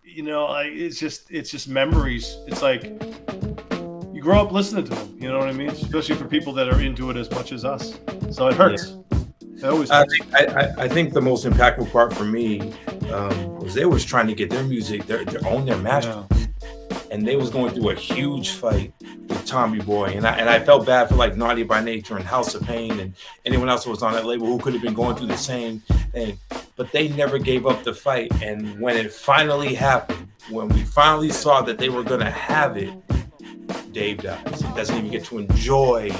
It's just memories. It's like you grow up listening to them. You know what I mean? Especially for people that are into it as much as us. So it hurts. It always hurts. I think the most impactful part for me was they was trying to get their music, their masters, and they was going through a huge fight with Tommy Boy, and I felt bad for like Naughty by Nature and House of Pain and anyone else who was on that label who could have been going through the same thing. But they never gave up the fight. And when it finally happened, when we finally saw that they were going to have it, Dave dies. He doesn't even get to enjoy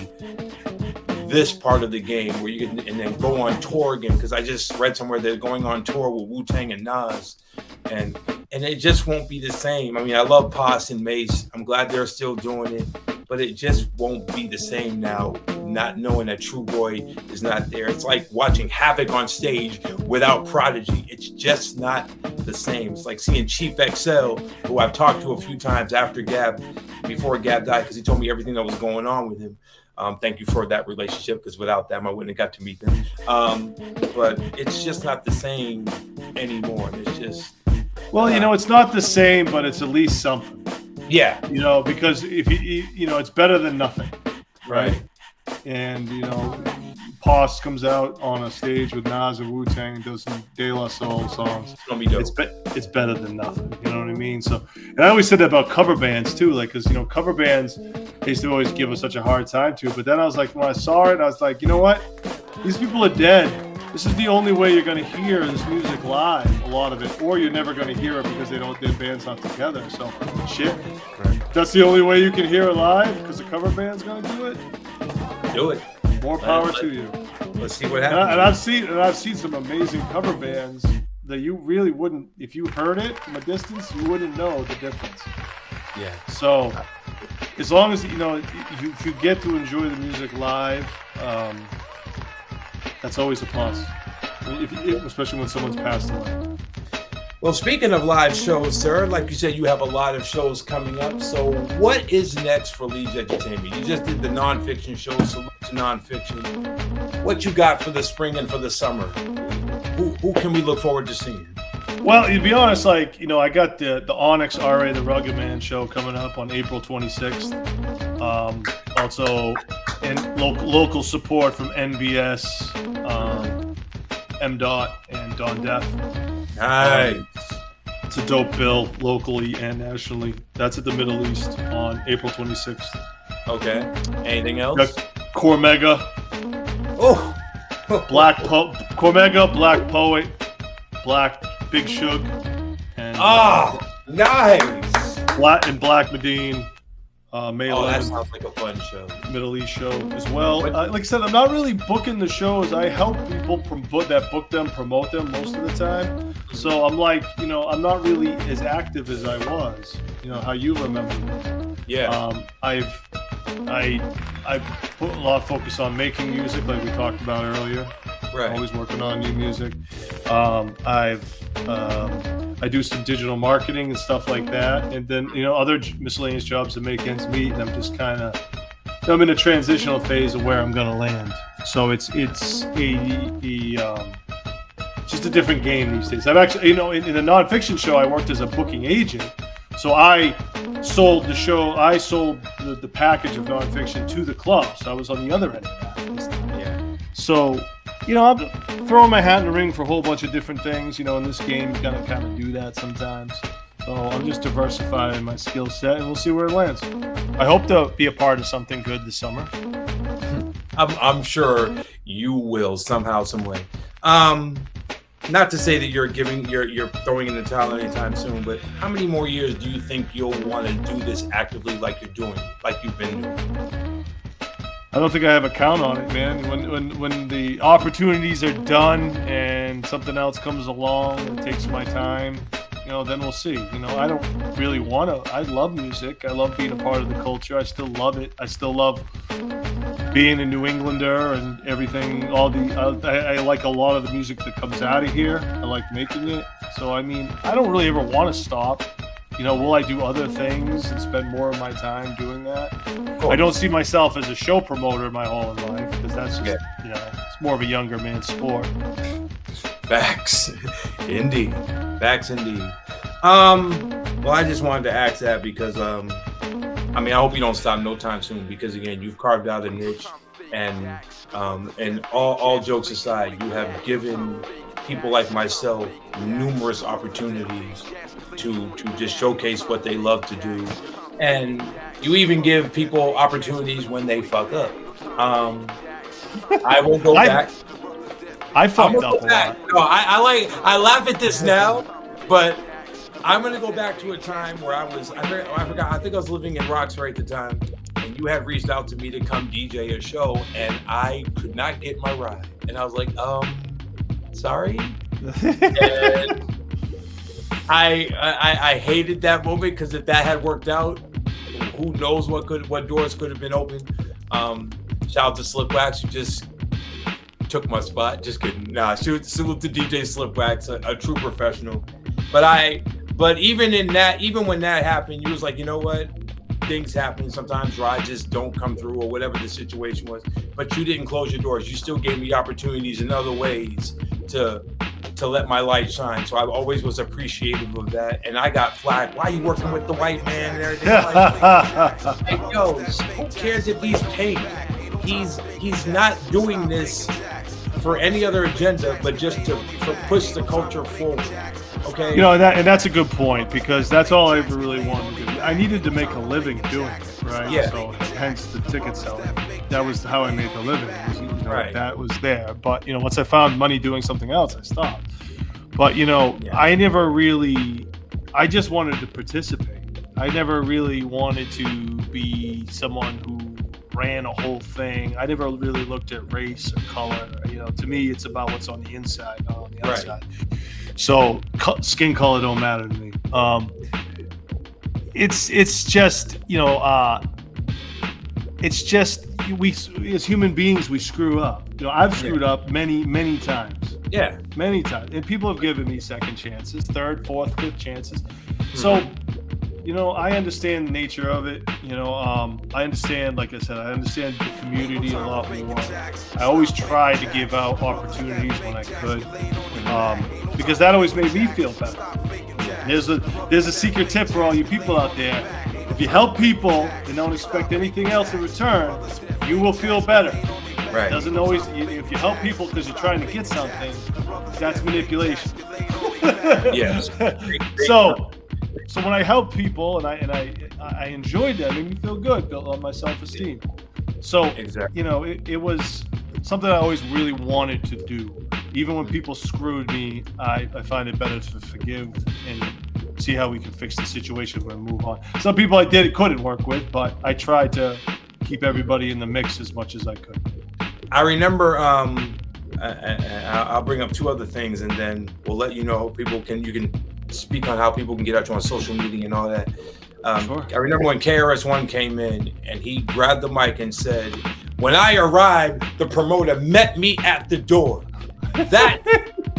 this part of the game where you can and then go on tour again. Because I just read somewhere they're going on tour with Wu-Tang and Nas. And it just won't be the same. I mean, I love Pos and Mace. I'm glad they're still doing it. But it just won't be the same now, not knowing that True Boy is not there. It's like watching Havoc on stage without Prodigy. It's just not the same. It's like seeing Chief XL, who I've talked to a few times before Gab died, because he told me everything that was going on with him. Thank you for that relationship, because without them, I wouldn't have got to meet them. But it's just not the same anymore. It's just... Well, it's not the same, but it's at least something. Yeah. Because if it's better than nothing. Right. And, Pos comes out on a stage with Nas and Wu-Tang and does some De La Soul songs. It's better than nothing. You know what I mean? So, and I always said that about cover bands too, like, because, cover bands, they used to always give us such a hard time to. But then I was like, when I saw it, I was like, you know what? These people are dead. This is the only way you're going to hear this music live, a lot of it, or you're never going to hear it because their band's not together. So, shit. Right. That's the only way you can hear it live because the cover band's going to do it. Do it. More power to you. Let's see what happens. And I've seen some amazing cover bands that you really wouldn't, if you heard it from a distance, you wouldn't know the difference. Yeah. So, as long as if you get to enjoy the music live. That's always a plus, especially when someone's passed away. Well, speaking of live shows, sir, like you said, you have a lot of shows coming up. So what is next for Leedz Edutainment? You just did the nonfiction show, Salute to Nonfiction. What you got for the spring and for the summer? Who can we look forward to seeing? Well, to be honest, I got the Onyx R.A. the Rugged Man show coming up on April 26th. Also, and local support from NBS, M.Dot, and Don Def. Nice. It's a dope bill locally and nationally. That's at the Middle East on April 26th. Okay. Anything else? Cormega. Oh. Cormega, Black Poet, Black Big Shug, and nice. Black Medine. May 11th. That sounds like a fun show. Middle East show as well. Like I said, I'm not really booking the shows. I help people that book them, promote them most of the time. So I'm like, I'm not really as active as I was. How you remember me. Yeah. I put a lot of focus on making music, like we talked about earlier. Right. Always working on new music. I do some digital marketing and stuff like that, and then other miscellaneous jobs to make ends meet. And I'm just I'm in a transitional phase of where I'm gonna land. So it's just a different game these days. I've actually, in the nonfiction show, I worked as a booking agent. So I sold the show. I sold the package of nonfiction to the club. So I was on the other end of that. Yeah. So, I'm throwing my hat in the ring for a whole bunch of different things. In this game, you gotta kind of do that sometimes. So I'm just diversifying my skill set, and we'll see where it lands. I hope to be a part of something good this summer. I'm sure you will somehow, some way. Not to say that you're throwing in the towel anytime soon, but how many more years do you think you'll want to do this actively, like you've been doing? I don't think I have a count on it, man. When the opportunities are done and something else comes along and takes my time, then we'll see. I don't really want to. I love music. I love being a part of the culture. I still love it. I still love being a New Englander and everything. I like a lot of the music that comes out of here. I like making it. So, I don't really ever want to stop. Will I do other things and spend more of my time doing that? I don't see myself as a show promoter my whole life, because that's just, it's more of a younger man's sport. Facts. Indeed. Well, I just wanted to ask that because, I hope you don't stop no time soon, because again, you've carved out a niche, and all jokes aside, you have given people like myself numerous opportunities to just showcase what they love to do, and you even give people opportunities when they fuck up. I will go back. I fucked up a lot. No, I laugh at this now, but I'm gonna go back to a time where I forgot. I think I was living in Roxbury at the time, and you had reached out to me to come DJ a show, and I could not get my ride, and I was like, sorry. And I hated that moment, because if that had worked out, who knows what doors could have been open. Shout out to Slipwax, who just took my spot. Just kidding. Nah, salute to DJ Slipwax, a true professional. But even when that happened, you was like, you know what? Things happen. Sometimes rides just don't come through, or whatever the situation was. But you didn't close your doors. You still gave me opportunities in other ways to let my light shine. So I always was appreciative of that. And I got flagged. Why are you working with the white man and everything? Like, yo, who cares if he's paid? He's not doing this for any other agenda, but just to push the culture forward. Okay. And that's a good point, because that's all I ever really wanted to do. I needed to make a living doing it, right? Yeah. So hence the ticket selling. That was how I made the living. Right. That was there. But once I found money doing something else, I stopped. But I just wanted to participate. I never really wanted to be someone who ran a whole thing. I never really looked at race or color. To me, it's about what's on the inside, not on the outside. So skin color don't matter to me. It's just we as human beings, we screw up. I've screwed up many times. Yeah, many times, and people have given me second chances, third, fourth, fifth chances. So. I understand the nature of it. I understand, like I said, I understand the community a lot more. I always try to give out opportunities when I could, because that always made me feel better. There's a secret tip for all you people out there. If you help people and don't expect anything else in return, you will feel better. Right. It doesn't always. If you help people because you're trying to get something, that's manipulation. Yes. So when I help people and I enjoyed that, it made me feel good, built on my self-esteem. So exactly. It was something I always really wanted to do. Even when people screwed me, I find it better to forgive and see how we can fix the situation and move on. Some people I couldn't work with, but I tried to keep everybody in the mix as much as I could. I remember. I'll bring up two other things, and then we'll let you know. You can speak on how people can get at you on social media and all that. Sure. I remember when KRS-One came in and he grabbed the mic and said, "When I arrived, the promoter met me at the door." That's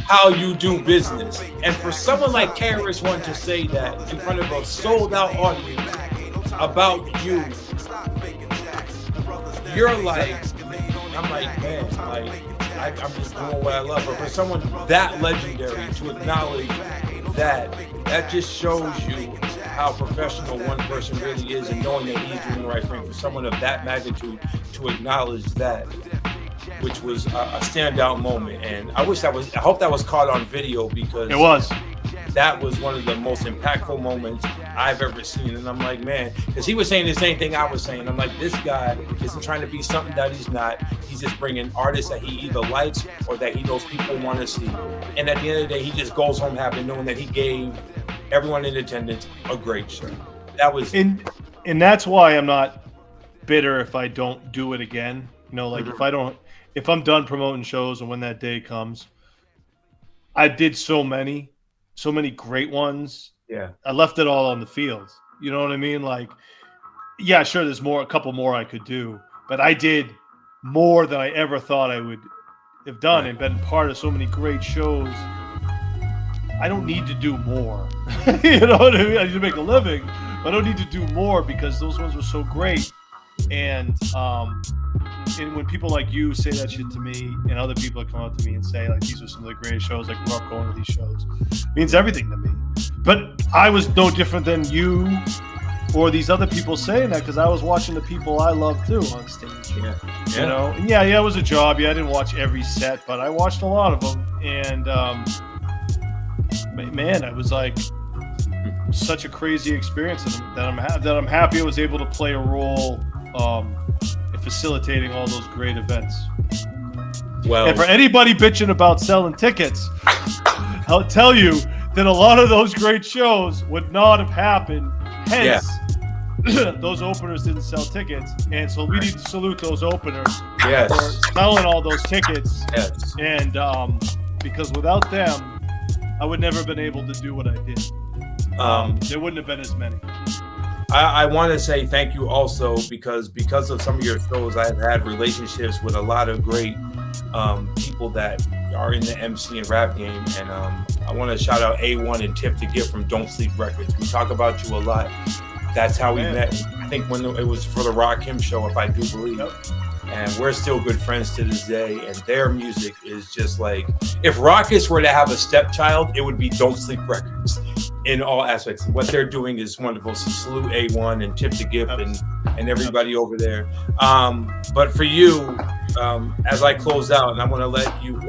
how you do business. And for someone like KRS-One to say that in front of a sold-out audience about you, you're like, I'm like, man, I'm just doing what I love. But for someone that legendary to acknowledge that just shows you how professional one person really is, and knowing that he's doing the right thing. For someone of that magnitude to acknowledge that, which was a standout moment. And I hope that was caught on video, because It was. that was one of the most impactful moments I've ever seen. And I'm like, man, because he was saying the same thing I was saying. I'm like, this guy isn't trying to be something that he's not. He's just bringing artists that he either likes or that he knows people want to see. And at the end of the day, he just goes home happy, knowing that he gave everyone in attendance a great show. That was, and that's why I'm not bitter if I don't do it again. You know, like if I'm done promoting shows and when that day comes, I did so many great ones. Yeah. I left it all on the field. You know what I mean? Like, yeah, sure, there's a couple more I could do, but I did more than I ever thought I would have done, and been part of so many great shows. I don't need to do more. You know what I mean? I need to make a living, but I don't need to do more because those ones were so great. And when people like you say that shit to me, and other people come up to me and say, like, these are some of the greatest shows, like, we're going to these shows, it means everything to me. But I was no different than you or these other people saying that, because I was watching the people I love too on stage. Yeah. You know? And yeah, it was a job. Yeah, I didn't watch every set, but I watched a lot of them. And man, it was like such a crazy experience that I'm happy I was able to play a role in facilitating all those great events. Well, and for anybody bitching about selling tickets, I'll tell you that a lot of those great shows would not have happened. Hence, those openers didn't sell tickets, and so we need to salute those openers for selling all those tickets. Yes. And because without them, I would never have been able to do what I did. There wouldn't have been as many. I want to say thank you also, because of some of your shows, I've had relationships with a lot of great people that are in the MC and rap game. And I want to shout out A1 and Tip to Get from Don't Sleep Records. We talk about you a lot. That's how we met. I think when it was for the Rock Him show, if I do believe. Yep. And we're still good friends to this day. And their music is just like, if Raucous were to have a stepchild, it would be Don't Sleep Records in all aspects. What they're doing is wonderful. So salute A1 and Tip the Gift and everybody over there. But for you, as I close out, and I'm going to let you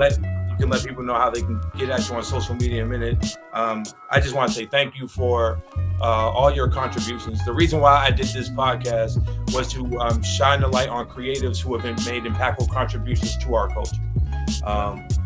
can let people know how they can get at you on social media in a minute. I just want to say thank you for all your contributions. The reason why I did this podcast was to shine the light on creatives who have made impactful contributions to our culture.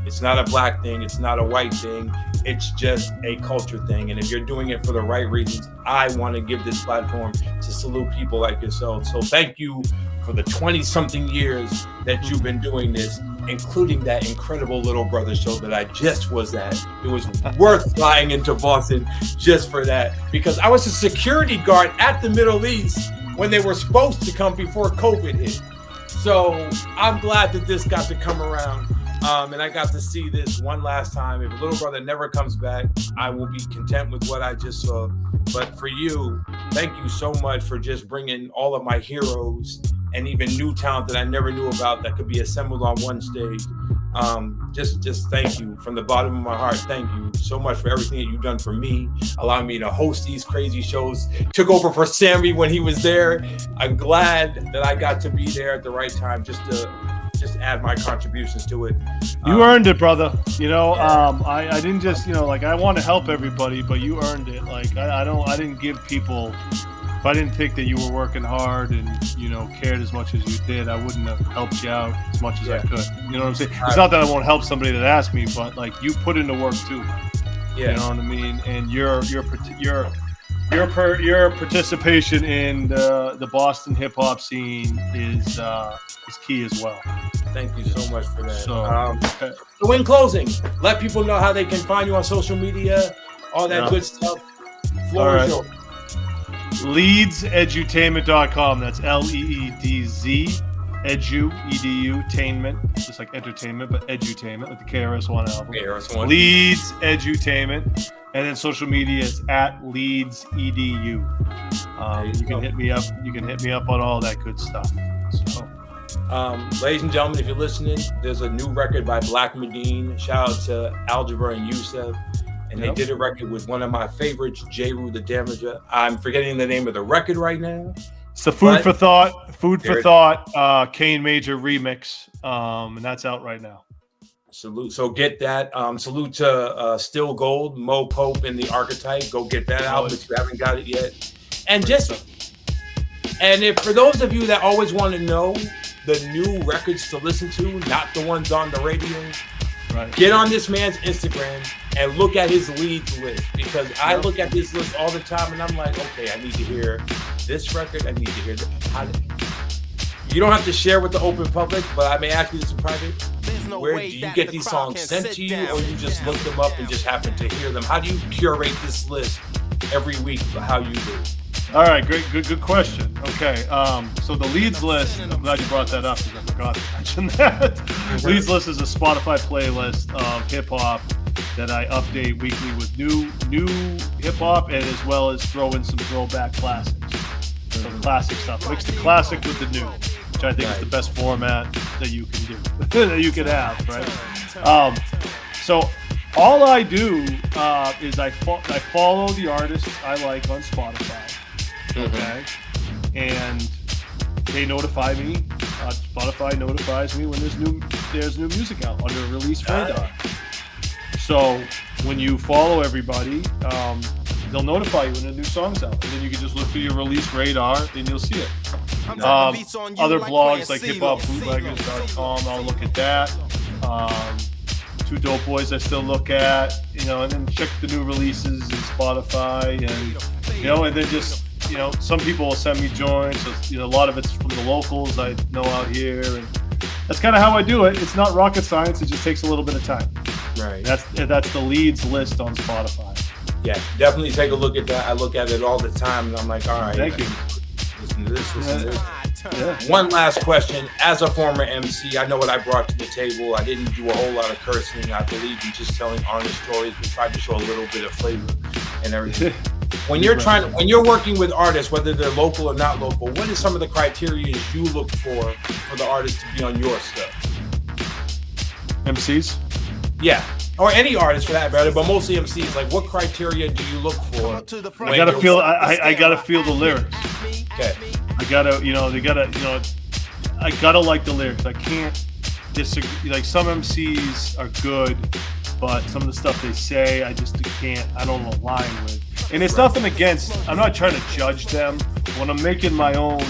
It's not a black thing. It's not a white thing. It's just a culture thing. And if you're doing it for the right reasons, I want to give this platform to salute people like yourself. So thank you for the 20-something years that you've been doing this, including that incredible Little Brother show that I just was at. It was worth flying into Boston just for that, because I was a security guard at the Middle East when they were supposed to come before COVID hit. So I'm glad that this got to come around. And I got to see this one last time. If Little Brother never comes back, I will be content with what I just saw. But for you, thank you so much for just bringing all of my heroes and even new talent that I never knew about that could be assembled on one stage. Just thank you from the bottom of my heart. Thank you so much for everything that you've done for me, allowing me to host these crazy shows. Took over for Sammy when he was there. I'm glad that I got to be there at the right time just to add my contributions to it. You earned it, brother. You know, I didn't just, like, I want to help everybody, but you earned it. Like, I didn't give people, if I didn't think that you were working hard and, cared as much as you did, I wouldn't have helped you out as much as I could. You know what I'm saying? It's not that I won't help somebody that asked me, but, like, you put in the work too. Yeah. You know what I mean? And your participation in the Boston hip hop scene is key as well. Thank you so much for that. So in closing, let people know how they can find you on social media, all that good stuff. Floor is yours. Leedz.edutainment.com. That's Leedz, edutainment, just like entertainment, but edutainment, like the KRS-One album. KRS-One. Leedz Edutainment. And then social media is at Leedz EDU. You can hit me up. You can hit me up on all that good stuff. So Ladies and gentlemen, if you're listening, there's a new record by Black Medine. Shout out to Algebra and Yusef. And they did a record with one of my favorites, Jeru the Damager. I'm forgetting the name of the record right now. It's the Food for Thought, Kane Major remix. And that's out right now. Salute. So get that. Salute to Still Gold, Mo Pope, and The Archetype. Go get that album if you haven't got it yet. And if for those of you that always want to know the new records to listen to, not the ones on the radio, get on this man's Instagram and look at his Leedz list, because I look at this list all the time and I'm like, okay, I need to hear this record. I need to hear that. You don't have to share with the open public, but I may ask you this in private. Where do you get these songs sent to you, or you just look them up and just happen to hear them? How do you curate this list every week? How you do? All right, good question. Okay, so the Leedz list, I'm glad you brought that up because I forgot to mention that. Leedz list is a Spotify playlist of hip hop that I update weekly with new hip hop, and as well as throw in some throwback classics. So classic stuff. Mix the classic with the new, which I think is the best format that you can do, that you can have, right? So all I do is I follow the artists I like on Spotify. Okay, and they notify me. Spotify notifies me when there's new music out under release radar. So when you follow everybody, they'll notify you when a new song's out, and then you can just look through your release radar and you'll see it. Other blogs like hiphopbootleggers.com, I'll look at that. Two Dope Boys I still look at, and then check the new releases in Spotify, and and then just. Some people will send me joints. So, a lot of it's from the locals I know out here, and that's kind of how I do it. It's not rocket science. It just takes a little bit of time. Right. That's the Leedz list on Spotify. Yeah, definitely take a look at that. I look at it all the time, and I'm like, all right. Thank you. Listen to this. Yeah. One last question. As a former MC, I know what I brought to the table. I didn't do a whole lot of cursing. I believe in just telling honest stories. We tried to show a little bit of flavor and everything. When you're working with artists, whether they're local or not local, what is some of the criteria you look for the artist to be on your stuff? MCs? Yeah, or any artist for that matter, but mostly MCs. Like, what criteria do you look for? I gotta feel. I gotta feel the lyrics. Okay. I gotta like the lyrics. I can't disagree. Like, some MCs are good, but some of the stuff they say, I don't align with. And it's nothing against, I'm not trying to judge them. When I'm making my own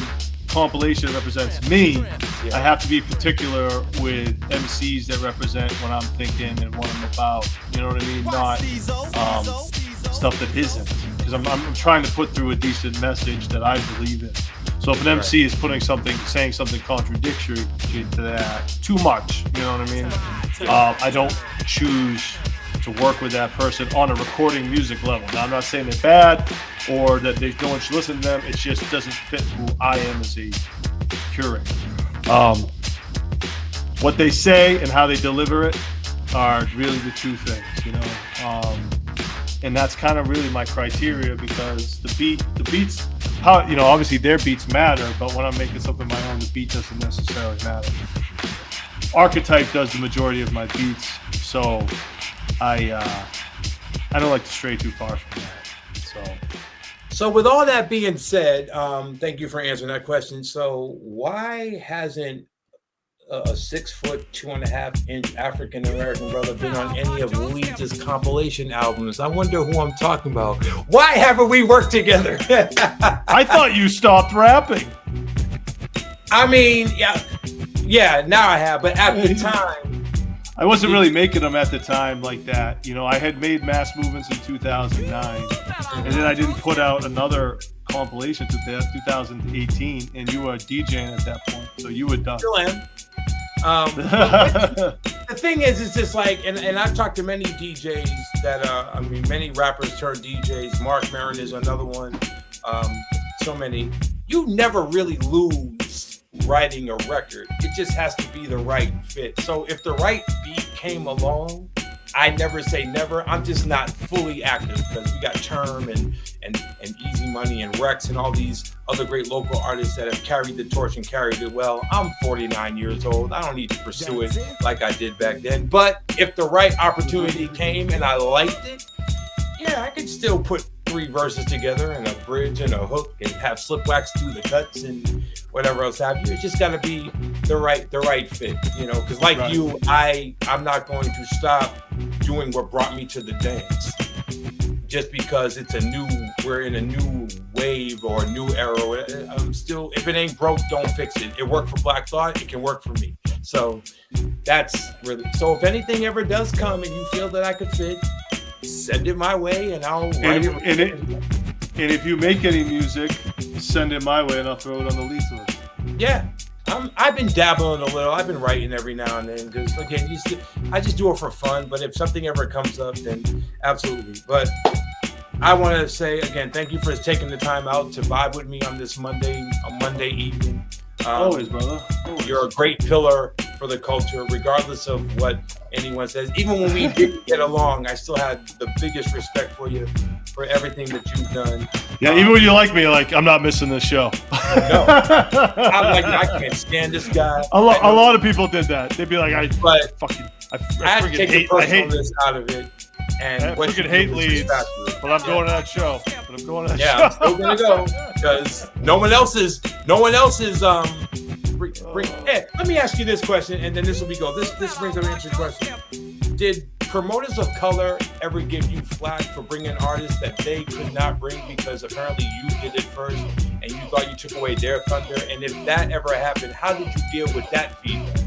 compilation that represents me, I have to be particular with MCs that represent what I'm thinking and what I'm about. You know what I mean? Not stuff that isn't. Because I'm trying to put through a decent message that I believe in. So if an MC is saying something contradictory to that, too much, you know what I mean? I don't choose to work with that person on a recording music level. Now, I'm not saying they're bad or that no one should listen to them. It just doesn't fit who I am as a curator. What they say and how they deliver it are really the two things, and that's kind of really my criteria, because the beats, obviously their beats matter, but when I'm making something my own, the beat doesn't necessarily matter. Archetype does the majority of my beats, so I don't like to stray too far from that. So with all that being said, thank you for answering that question. So why hasn't a 6', 2.5" African American brother been on any of Leeds' compilation albums? I wonder who I'm talking about. Why haven't we worked together? I thought you stopped rapping. I mean, yeah, now I have, but at the time, I wasn't really making them at the time like that. I had made Mass Movements in 2009, and then I didn't put out another compilation to 2018, and you were DJing at that point, so you were done. Still am. The thing is, it's just like, and I've talked to many DJs that, many rappers turned DJs. Mark Maron is another one. So many. You never really lose writing a record. It just has to be the right fit. So if the right beat came along, I never say never. I'm just not fully active because we got Term and Easy Money and Rex and all these other great local artists that have carried the torch and carried it well. I'm 49 years old. I don't need to pursue it like I did back then. But if the right opportunity came and I liked it, yeah, I could still put 3 verses together and a bridge and a hook and have Slipwax do the cuts and whatever else have you. It's just got to be the right fit, you know, because like you, I'm not going to stop doing what brought me to the dance just because we're in a new wave or a new era. I'm still, if it ain't broke, don't fix it. It worked for Black Thought, it can work for me. So that's really, so if anything ever does come and you feel that I could fit, send it my way and I'll write it. And if you make any music, send it my way and I'll throw it on the Leedz list. Yeah. I've been dabbling a little. I've been writing every now and then because, again, I just do it for fun. But if something ever comes up, then absolutely. But I want to say, again, thank you for taking the time out to vibe with me on this Monday evening. Always, brother. Always. You're a great pillar for the culture, regardless of what anyone says. Even when we didn't get along, I still had the biggest respect for you, for everything that you've done. Yeah, even when you like me, like, I'm not missing this show. No. I can't stand this guy. A lot of people did that. They'd be like, I had to take the personalness out of it. And I freaking hate Leedz, but I'm going to that show. I'm still gonna go because no one else is. Hey, let me ask you this question, and then this will be go. This brings up an interesting question. Did promoters of color ever give you flack for bringing artists that they could not bring because apparently you did it first, and you thought you took away their thunder? And if that ever happened, how did you deal with that feedback?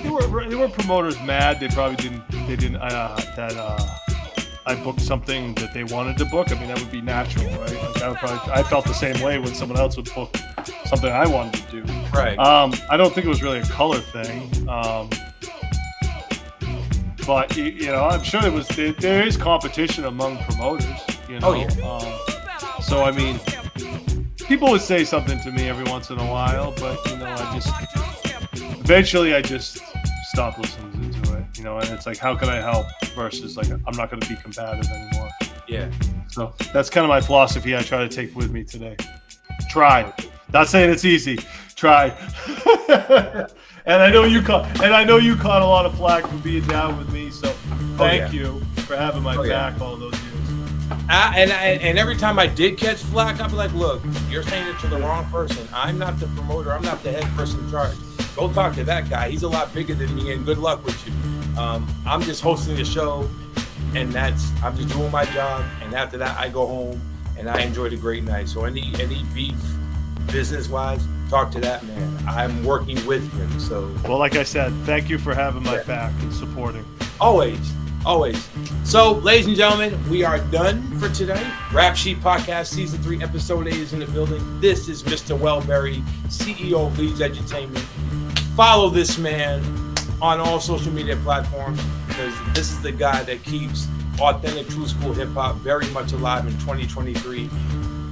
They were promoters mad. They probably didn't I booked something that they wanted to book. I mean, that would be natural, right? Like I felt the same way when someone else would book something I wanted to do. Right. I don't think it was really a color thing. But you know, I'm sure there is competition among promoters. You know. Oh yeah. So I mean, people would say something to me every once in a while, but you know, eventually I just stopped listening to it. You know, and it's like, how can I help? Versus like, I'm not going to be combative anymore. Yeah. So that's kind of my philosophy I try to take with me today. Try. Not saying it's easy. Try. And I know you caught a lot of flack for being down with me. So thank you for having my back all those years. And every time I did catch flack, I'd be like, look, you're saying it to the wrong person. I'm not the promoter. I'm not the head person in charge. Go talk to that guy. He's a lot bigger than me, and good luck with you. I'm just hosting the show, and I'm just doing my job. And after that, I go home and I enjoy a great night. So any beef, business-wise, talk to that man. I'm working with him. So, well, like I said, thank you for having my back and supporting. Always. So, ladies and gentlemen, we are done for today. Rap Sheet Podcast Season 3, Episode 8 is in the building. This is Mr. Welberry, CEO of Leedz Edutainment. Follow this man on all social media platforms because this is the guy that keeps authentic true school hip hop very much alive in 2023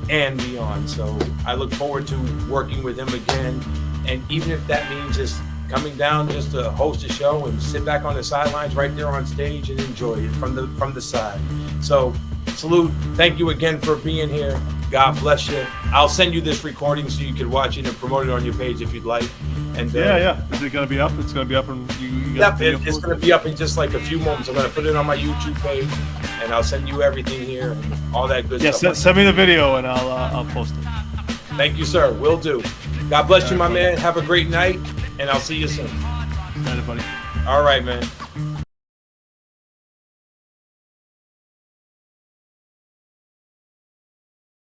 and beyond. So I look forward to working with him again. And even if that means just coming down just to host a show and sit back on the sidelines right there on stage and enjoy it from the side. So salute. Thank you again for being here. God bless you. I'll send you this recording so you can watch it and promote it on your page if you'd like. And yeah. Is it going to be up? It's going to be up, and it's going to be up in just like a few moments. I'm going to put it on my YouTube page, and I'll send you everything here and all that good stuff. Yeah, send me the video, and I'll post it. Thank you, sir. Will do. God bless you, my man. Have a great night, and I'll see you soon. Good night, everybody. All right, man.